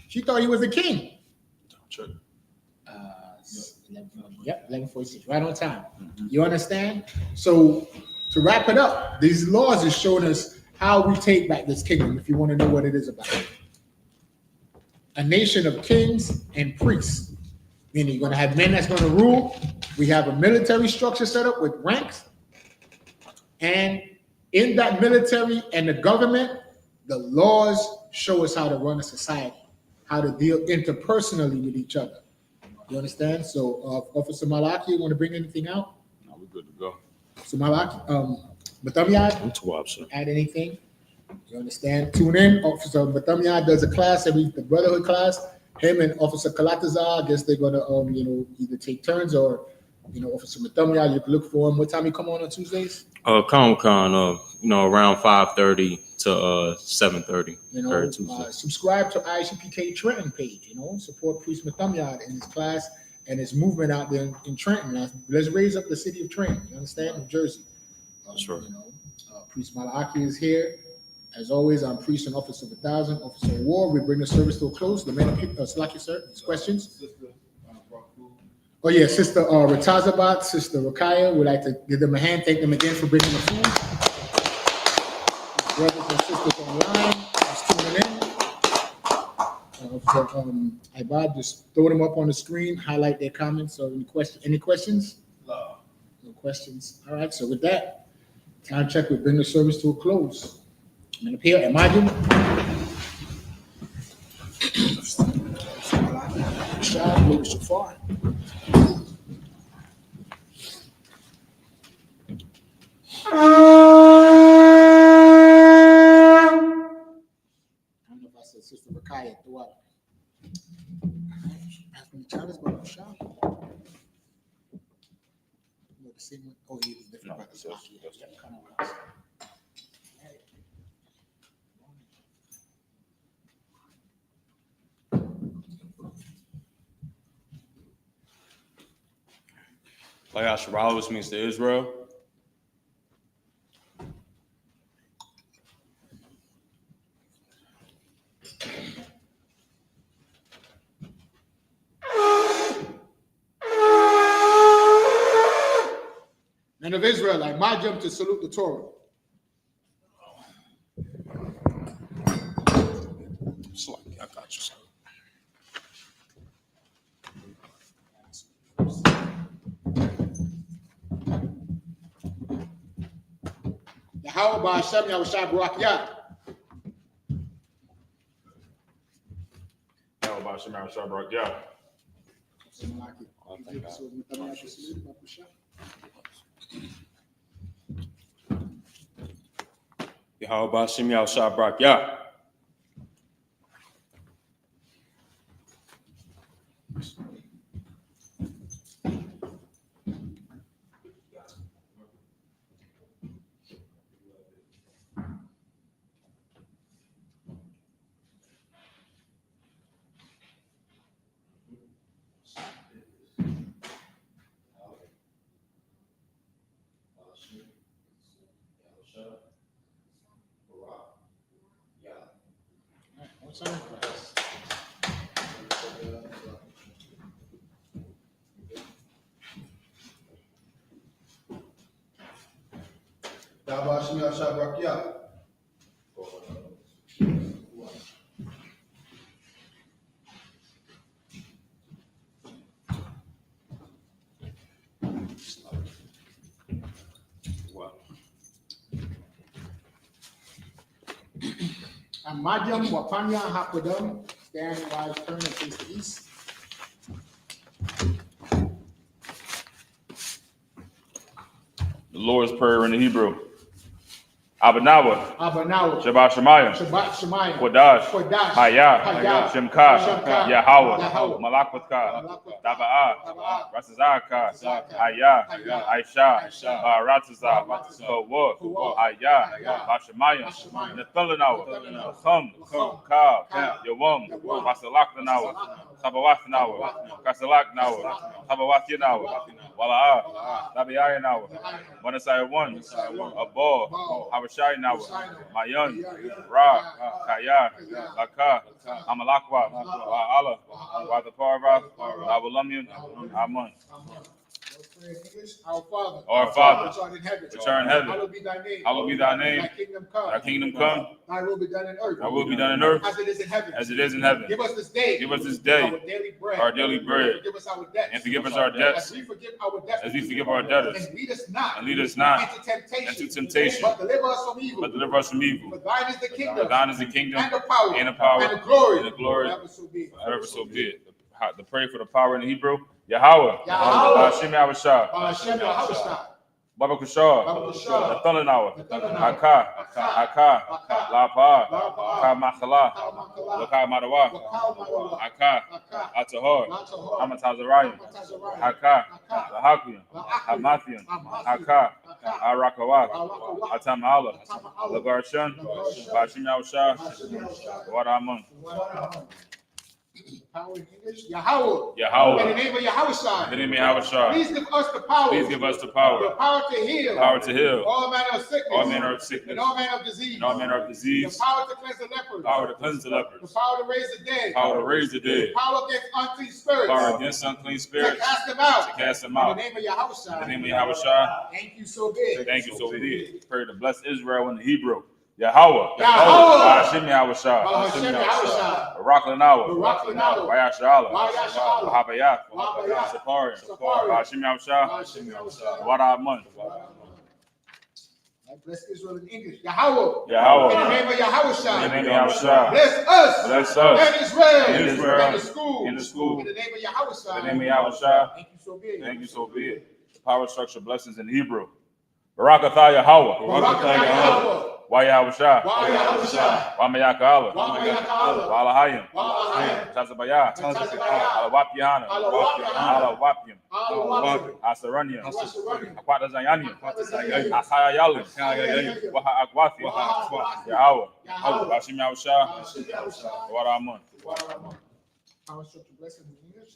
She thought he was the king. 46. Yep, 11:46. Right on time. You understand? So to wrap it up, these laws is showing us how we take back this kingdom. If you want to know what it is about, a nation of kings and priests. Meaning you're going to have men that's going to rule. We have a military structure set up with ranks. And in that military and the government, the laws show us how to run a society, how to deal interpersonally with each other. You understand? So, Officer Malaki, you want to bring anything out? No, we're good to go. So Malaki, Batamyad, to option. add anything? You understand? Tune in. Officer Batamyad does a class the Brotherhood class. Him and Officer Kalatazar, I guess they're gonna either take turns or Officer Batamyad, you can look for him. What time you come on Tuesdays? Con, around 5:30 to 7:30. Subscribe to I.S.U.P.K. Trenton page. Support Priest Batamyad in his class and his movement out there in Trenton. Let's raise up the city of Trenton. You understand? New Jersey. That's right. Priest Malaki is here. As always, I'm Priest and Officer of 1,000, Officer of War. We bring the service to a close. The men of Slaki, sir, questions? Oh, yeah, Sister Ratazabat, Sister Rakaya, we'd like to give them a hand, thank them again for bringing the food. Brothers and sisters online, just tuning in. Ibad, just throw them up on the screen, highlight their comments. So any questions? No questions. All right, so with that, time check, we bring the service to a close. I'm going to appear. Imagine. Shah, blow the shofar. I don't know if I said Sister Rakaya throughout. The same one. Oh, he was different. No, YAHANNA, which means to Israel. Men of Israel, I my jump to salute the Torah. I got you, sir. Yahweh Ba'Hashem Yahushua Barak Yah. Yahweh Shem Shabrak, yeah. Yahweh Ba'Hashem Yahushua Barak Yah. Amadiyam Wapanya Hakodam, stand wise, turn and face the east. The Lord's Prayer in the Hebrew. Abanawa, Abanawa, Shabbat Shemayim, Shabbat Shemayim, Kodash, Kodash, Hayah, Hayah, Shemka, Shemka, Yahweh, Yahweh, Malakwatka, Malakwatka, Daba'ah, Daba'ah, Rasazaka, Rasazaka, Hayah, Hayah, Aisha, Aisha, Baratazah, Baratazah, Kawah, Kawah, Hayah, Hayah, Bashemayim, Bashemayim, Nathanawa, Nathanawa, Chum, Chum, Ka, Ka, Yawam, Yawam, Basalakanawa, Sabawatanawa, Kasalaknawa, Sabawatinawa, Wala'ah, Dabiayanawa, Manasai 1, Abor, Habashai Nawa, Mayan, Ra, Kaya, Laka, Amalakwa, Wahala, Wada Parva, Awalumian, Amun. Let's pray in English. Our Father, Our Father, which art in heaven, which art in heaven, hallowed be thy name. hallowed be thy name. Thy kingdom come. Thy kingdom come. Thy will be done in earth. Thy will be done in earth as it is in heaven. as it is in heaven. Give us this day. Give us this day our daily bread. our daily bread. And forgive us our debts. And forgive us our debts As we forgive our debtors. as we forgive our debtors. And lead us not. And lead us not into temptation. into temptation. But deliver us from evil. But deliver us from evil. For thine is the kingdom. For thine is the kingdom and the power. and the power and the glory. and the glory. Forever so be it. Forever so be it. The prayer for the power in the Hebrew. Yahweh. Yahweh. Hashem Yahushua. Hashem Yahushua. Baba Kushar. Baba Kushar. The Thundernawa. Thundernawa. Haka. Haka. Haka. La Pa. Pa. Ka Makhala. Makala. Laka Madawa. Wakal Madawa. Haka. Haka. Atahor. Atahor. Amatazarayim. Atazarayim. Haka. Haka. Lahakian. Hamathian. Haka. Arakawa. Atamala. Lagarshan. Bashim Yahushua. Wadamun. Power in English. Yahweh. Yahweh. In the name of Yahushua. In the name of Yahushua. Please give us the power. Please give us the The power. power to heal. Power to heal. All manner of sickness. All manner of sickness. And all manner of disease. And all manner of The disease. power to cleanse the lepers. Power to cleanse the The lepers. power to raise the dead. Power to raise the dead. Power against unclean spirits. Power against unclean To spirits. cast them out. To cast them In out. the name of Yahushua. In the name of Yahushua. Thank you so big. Thank you so be it. Pray to bless Israel in the Hebrew. Yahweh. Yahweh. Hashem Yahushua. Hashem Yahushua. Barak Lanawa. Barak Lanawa. Wayashala. Wayashala. Wahabayah. Wahabayah. Sapari. Sapari. Hashem Yahushua. Hashem Yahushua. Wadamun. I bless Israel in English. Yahweh. Yahweh. In the name of Yahushua. In the name of Yahushua. Bless us. Bless us. And Israel. And Israel. In the school. In the school. In the name of Yahushua. In the name of Yahushua. Thank you so big. Thank you so be it. The power structure blessings in Hebrew. Barakatha Yahweh. Barakatha Yahweh. Wayahushua. Yahushua. Wamayakala. Wamayakala. Walahayim. Walahayim. Tazabaya. Tazabaya. Alawap Yahana. Alawap Yahana. Alawapim. Alawap. Asaranian. Asaranian. Akwata Zayanian. Zayanian. Asayayalim. Waha Agwathi. Yahweh. Yahweh. Bashim Yahushua. Hashem Yahushua. Wadamun. Power structure blessing in English.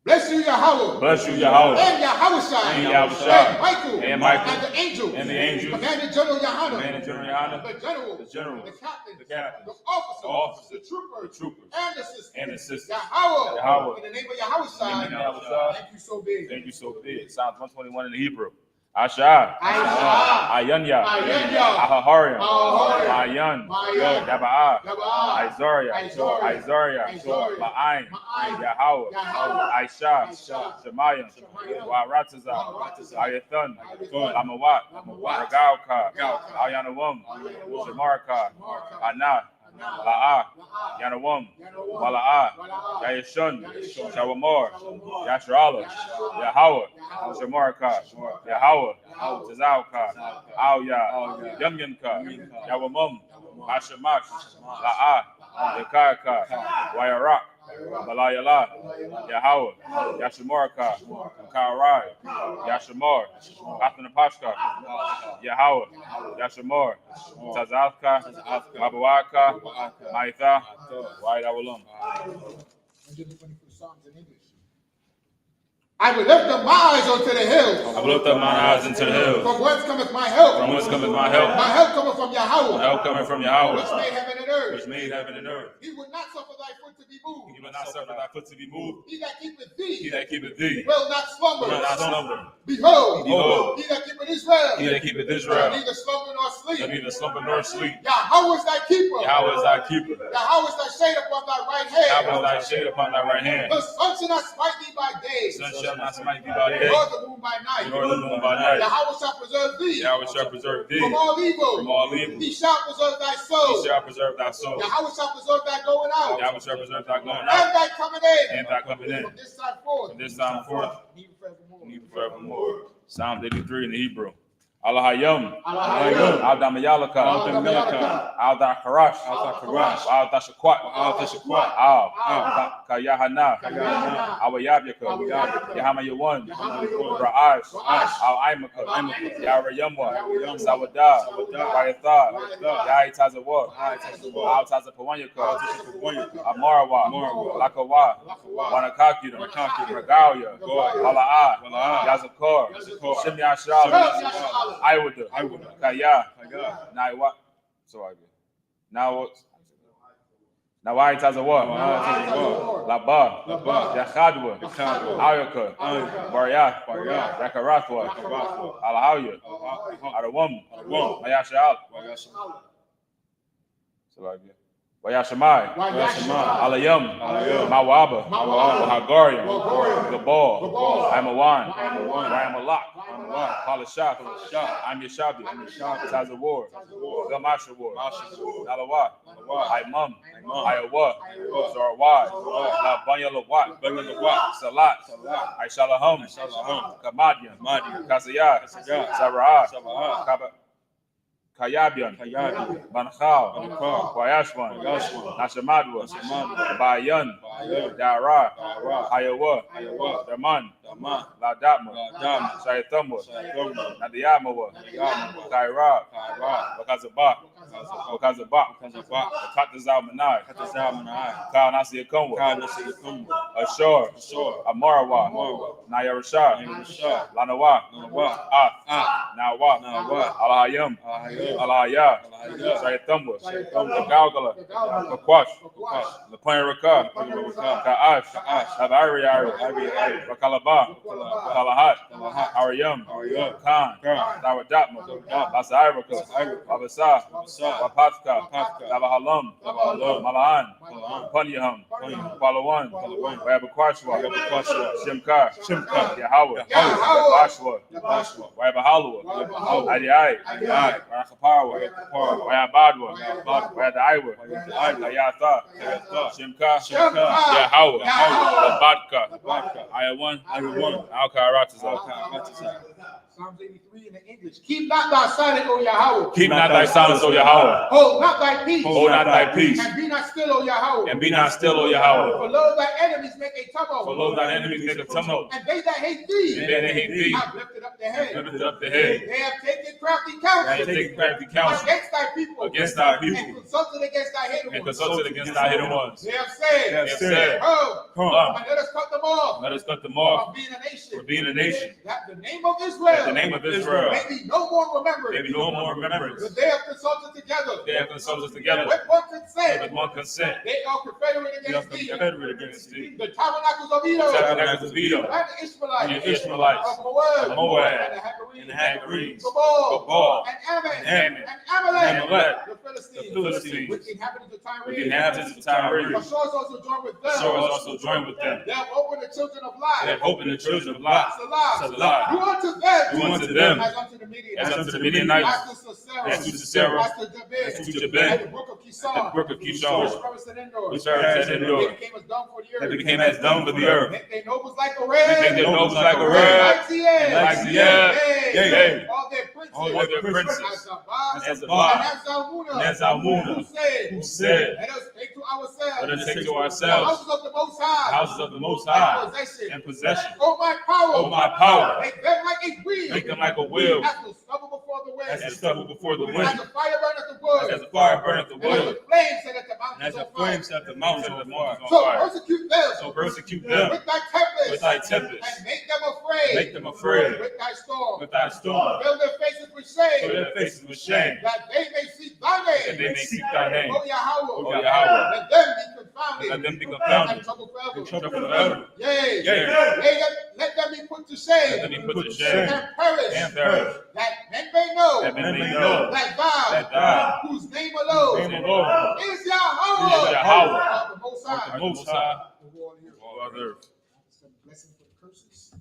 Bless you, Yahweh. Bless you, Yahweh. And Yahushua. And Yahushua. And Michael. And Michael. And the angels. And the angels. Commander General Yahanna. Commander General Yahanna. The general. The general. The captain. The captain. The officer. The officer. The trooper. The troopers. And the sisters. And the sisters. Yahweh. Yahweh. In the name of Yahushua. In the name of Yahushua. Thank you so big. Thank you so big. Psalms 121 in the Hebrew. Asha. Asha. Ayanya. Ayanya. Ahahariam. Ahahariam. Mayan. Mayan. Yaba'a. Yaba'a. Izaria. Izaria. Izaria. Izaria. Ma'ain. Ma'ain. Yahweh. Yahweh. Aisha. Aisha. Shemayim. Shemayim. Wa'rataza. Wa'rataza. Ayathan. Ayathan. Lamawat. Lamawat. Ragauka. Ragauka. Ayanawam. Ayanawam. Shamarka. Shamarka. Anah. Anah. La'a. La'a. Yanawam. Yanawam. Wala'a. Wala'a. Yayashun. Yayashun. Shawamor. Shawamor. Yashrala. Yashrala. Yahweh. Yahweh. Shamarka. Shamarka. Yahweh. Yahweh. Tazauka. Tazauka. Auya. Auya. Yamyamka. Yamyamka. Yawamum. Yawamum. Hashamash. Hashamash. La'a. La'a. Yakaka. Yakaka. Wayarak. Wayarak. Balayala. Balayala. Yahweh. Yahweh. Yashamarka. Yashamarka. Karai. Karai. Yashamar. Yashamar. Athanapashka. Yahweh. Yahweh. Yahweh. Yashamar. Yashamar. Tazavka. Tazavka. Mabawaka. Mabawaka. Maitha. Maitha. 124 Psalms in English. 124 Psalms in English. I will lift up my eyes unto the hills. From whence cometh my help? My help cometh from Yahweh. I will lift up my eyes into the hills. From whence cometh my help? From whence cometh my help? My help cometh from Yahweh. My help coming from Yahweh, Which made heaven and earth. which made heaven and earth. He would not suffer thy foot to be moved. He will not suffer thy foot to be moved. He that keepeth He thee that keepeth thee will not slumber. will not slumber. Behold, Behold, he that keepeth Israel he that keepeth shall Israel neither slumber nor shall sleep. neither slumber nor sleep. Yahweh is thy keeper. Yahweh is thy keeper. Yahweh is thy shade upon thy right Yahweh is hand. thy shade upon thy right hand. The sun shall not smite thee by day, The sun shall not smite thee by day, nor the moon by night. nor the moon by night. Yahweh shall preserve thee Yahweh shall preserve thee from all evil. from all evil. He shall preserve thy He soul. shall preserve thy soul. Yahweh shall preserve thy going out Yahweh shall preserve thy going and out thy coming in and thy coming in. from this time forth. From this time forth, Even forevermore. and even forevermore. Psalm 83 in the Hebrew. Allahayim. Allahayim. Al-Damayalaka. Al-Damayalaka. Al-Dakharash. Al-Dakharash. Al-Dashakwat. Al-Dashakwat. Ka-Yahanna. Yahanna. Awayabyaka. Awayabyaka. Yahamayawan. Yahamayawan. Ra'ash. Ra'ash. Al-Aimaka. Al-Aimaka. Yarayamwa. Yarayamwa. Sawadah. Sawadah. Rayatha. Rayatha. Yaitazawa. Yaitazawa. Al-Tazapawanyaka. Al-Tazapawanyaka. Amarawa. Amarawa. Lakawa. Lakawa. Wanakakira. Wanakakira. Regauya. Regauya. Wala'a. Wala'a. Yazakor. Yazakor. Shimyashala. Iwada. Kaya. Kaya. Now what? So I get. Now what? Nawai Tazawa, Tazawar, Laba, Laba, Yachadwa, Yachadwa, Ayaka, Ayaka, Baria, Baria, Yakarathwa, Yakarathwa, Alahaya, Adawam, Adawam, Mayashal, Shalom, Wayashamai, Wayashamai, Alayam, Alayam, Mawaba, Mawaba, Wahagariam, Wahagariam, Gabal, Gabal, Amawan, Amawan, Ramalak, Ramalak, Palashak, Palashak, I'm Yashabi, Am-Yashabi, Tazawar, Tazawar, Gamashawar, Mashawar, Nalawa, Nalawa, Imam, Imam, Iowa, Iowa, Zarwad, Zarwad, La Banya Lawat, Lawat, Salat, Salat, Aishalaham, Shalom, Kamadian, Kasayat, Kasayat, Sarah, Sarah, Kayabian, Kayabian, Bankhal, Bankhal, Kwayashwan, Kwayashwan, Nashamadwa, Nashamadwa, Bayan, Bayan, Dara, Dara, Iowa, Iowa, Daman, Daman, Ladama, Ladama, Shaitamwa, Shaitamwa, Nadiyamawa, Nadiyamawa, Kaira, Kaira, Wakazabak, Wakazabak, Wakazabak, Katazalmanai, Katazalmanai, Ka Nasiyakumwa, Nasiyakumwa, Ashur, Ashur, Amarwa, Amarwa, Nayarashah, Nayarashah, Lanawa, Lanawa, Nawa, Nawa, Alahayam, Alahayam, Alahaya, Alahaya, Shaitamwa, Shaitamwa, Galgala, Galgala, Kakwash, Kakwash, Lapan Raka, Raka, Ka'ash, Ka'ash, Habari, Ari, Rakalaba, Rakalaba, Kalahat, Kalahat, Ariyam, Ariyam, Khan, Khan, Dawadatma, Dawadatma, Basa Iraka, Iraka, Wabasa, Wabasa, Wapatka, Wapatka, Dabahalam, Dabahalam, Malahan, Malahan, Punyaham, Punyaham, Palawan, Palawan, Wabakwashwa, Wabakwashwa, Shimkar, Shimkar, Yahweh, Yahweh, Yabashwa, Yabashwa, Wabahalwa, Wabahalwa, Adiai, Adiai, Rakaparwa, Rakaparwa, Wayabadwa, Wayabadwa, Wayadaiwa, Wayadaiwa, Kayatha, Kayatha, Shimka, Shimka, Yahweh, Yahweh, Labadka, Labadka, Ayawan, Ayawan, Alkaratazah. Psalms 83 in the English. Keep not thy silence, O Yahweh. Keep not thy silence, O Yahweh. Hold not thy peace. Hold not thy peace. And be not still, O Yahweh. And be not still, O Yahweh. For lo, thy enemies make a tumult. For lo, thine enemies make a tumult. And they that hate thee. And they that hate thee. Have lifted up their head. Lifted up the head. They have taken crafty They counsel. have taken crafty counsel Against thy people. against thy And people. consulted against thy hidden And ones. consulted against thy hidden ones. They have said. They have said, Come. And let us cut them off. let us cut them off From being a nation. for being a nation. That the name of Israel. That the name of Israel may be no more remembered. may be no more remembrance. But they have consulted together. They have consulted together With one consent. with one consent. They are confederate They are against thee. confederate against thee. The tabernacles of Edom. Tabernacles of Edom. And the Ishmaelites. And the Ishmaelites. Of Moab. Of Moab. And the Hagarenes. And the Hagarenes. Gabal. Gabal. And Ammon. And Ammon. And Amalek. And Amalek. The Philistines. The Philistines. With the inhabitants of Tyre. With the inhabitants of Tyre. Ashur is also joined with them. Ashur is also joined with them. They have opened the children of Lot. They have opened the children of Lot. Salah. Do unto them. Do unto them. As unto the Midianites. As unto the Midianites. As to Sisera. As to Sisera. As to Jabez. As to Jabez. At the brook of Kishon. At the brook of Kishon. Which perished at Endor. Which perished at Endor. They became as dung for the earth. They became as dung for the earth. Make their nobles like a red. Make their nobles like a red. Like Ziad. Like Ziad. Yea. All their princes. All their princes. As As Zabah. Zabah. And As Zalmunna. Who Who said, let us take to ourselves. let us take to The ourselves houses of the Most High. the houses of the Most High and possession. Oh my power. Oh, my power. Make them like a wheel. Make them like a wheel. As the stubble before the wind. As the stubble before the As wind. the fire burneth the wood. As the fire burneth the And as wood. the flames set at the And mountains as the on fire. flames set the mountains on fire. So persecute them. So persecute them With thy tempest. with thy tempest. And make them afraid. Make them afraid With thy storm. with thy storm. Fill their faces with Fill shame. their faces with shame. That they may seek thy That name. they may seek thy name. O Yahweh. O Yahweh. Let them be confounded. Let them be confounded. And trouble forever. And trouble forever. Yea. Yea. Let them be put to Let them shame. be put to shame. And perish. And perish. That men may know. That men may know That thou. that thou, Whose name alone. name alone, Is Yahweh. is Yahweh. Of the Most art High. the Most High, Of all the earth. all other earth. Some blessing for the curses.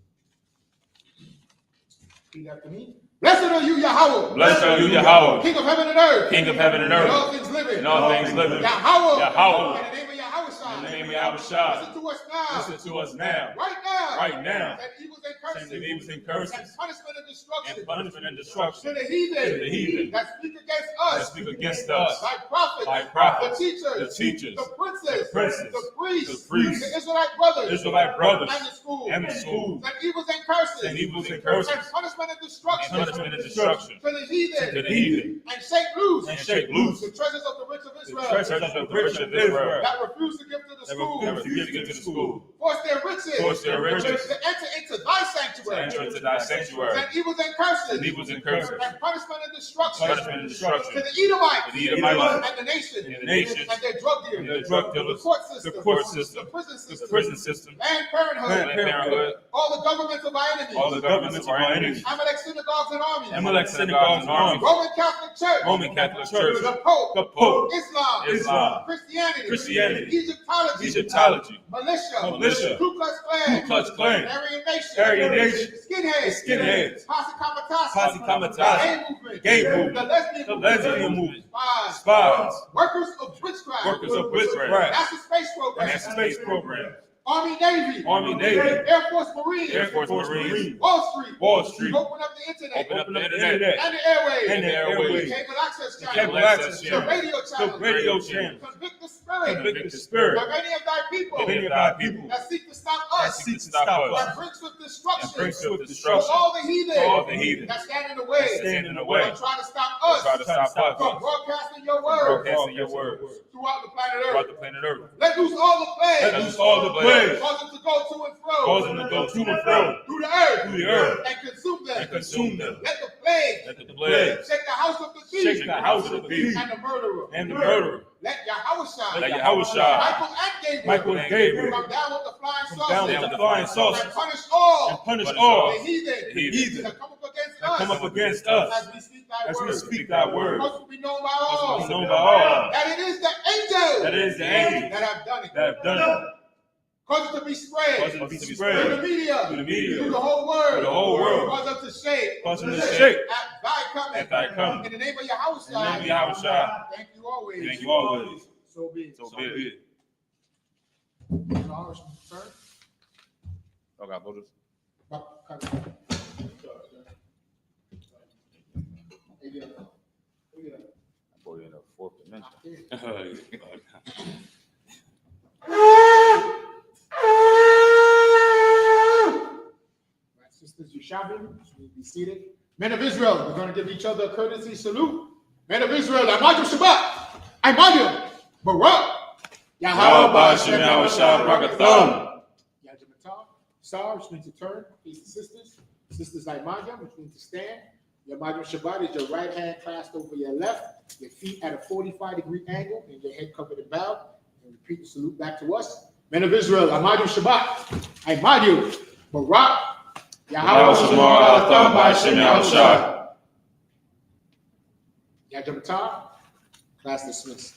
Repeat after me. Blessed are you, Yahweh. Blessed are you, Yahweh, King of heaven and earth. King of heaven and And all earth, things living. and all things living. Yahweh. Yahweh. In the name of Yahweh. In the name of Yahushua, Listen to us now. listen to us now. Right now. Right now. Send evils and curses. Send evils and And curses. punishment and destruction. And punishment and To destruction the heathen. to the heathen That speak against that us. speak against us. Thy prophets. Thy prophets, The teachers. the teachers, The princes. the princes, The priests. the priests, The Israelite brothers. Israelite brothers, And the schools. and the schools. Send evils and curses. Send evils and curses. And punishment and destruction. And punishment and destruction To the heathen. to the heathen. And shake loose. And shake loose The treasures of the rich of the Israel. treasures of the rich of Israel That refuse to give to the That school. refuse to get to the school. Force their riches. Force their riches. To enter into thy To sanctuary. enter into thy sanctuary. Send evils and curses. And evils and curses. And punishment and destruction. Punishment and destruction. To the Edomites. To the Edomites. And the nations. And the nations. And their drug dealers. And their drug The dealers. court system. The court system. The prison The system. prison system. Planned Parenthood. Planned Parenthood. All the governments of our enemies. All the governments of our enemies. Amalek synagogues and armies. Amalek synagogues and armies. Roman Catholic Church. Roman Catholic Church. The Pope. The Pope. Islam. Christianity. Egyptology. Egyptology. Militia. Ku Klux Klan. Ku Klux Klan. Aryan Nation. Aryan Nation. Skinheads. Posse Posse Comitatus. Gay movement. The lesbian movement. Spies. Workers of witchcraft. Workers of witchcraft. NASA space program. NASA space program. Army Navy. Army Navy. Air Force Marines. Air Force Marines. Wall Street. Wall Street. Open up the internet. Open up the internet. And the airwaves. And the airwaves. Cable access channels. Cable access The channels. radio The channels. radio channels. Convict the spirit. Convict the spirit. Of any of thy people. Many of thy people. That seek to stop That us. seek to stop us. That brings with destruction. And brings with For destruction. all the heathen. All the heathen. That stand in the way. Stand in the way. And try to stop us. Try to stop From us. broadcasting your word. Broadcasting your words. Throughout the planet Throughout Earth. the planet Earth. Let loose all the plagues. Let loose all the plagues. Cause them to go to and fro. Cause them to go to and fro. Through the earth. Through the earth. And consume them. And consume them. Let the plague. Let the plague Shake the house of the thief. shake the house of the thief And the murderer. and the murderer. Let Yahushua. Let Yahushua, Michael and Gabriel. Michael and Gabriel Come down with the flying come down saucers. with the flying And saucers punish all. and punish The all heathen. the heathen That come up against that come us. up against us As we speak thy as we word. speak thy word. Must be known by Must all. be known by all That it is the angels. that it is the angels That have done it. that have done it. Cause it to be spread. Cause it to be Through the spread media. through the media. Through the whole world. Through the whole world. Cause them to shake. Cause them to shake At thy coming. at thy coming. In the name of Yahushua. In the name of Yahushua. Thank you always. Thank you always. So be it. So be it. Charles, sir. Okay, voters. Boy, in the fourth dimension. Sisters, you shall be seated. Men of Israel, we're going to give each other a courtesy salute. Men of Israel, I Shabbat. I Barak. Yahweh Shem Yahushua Brakatham. Yajamatah. Sar, which means to turn. Face the sisters. Sisters Imadia, which means to stand. Your Maghrib Shabbat is your right hand clasped over your left, your feet at a 45-degree angle, and your head covered and bowed. And repeat the salute back to us. Men of Israel, Amadu Shabbat, Amadu, Barak, Yahweh Shema by Shem Yahushua. Yajamata, class dismissed.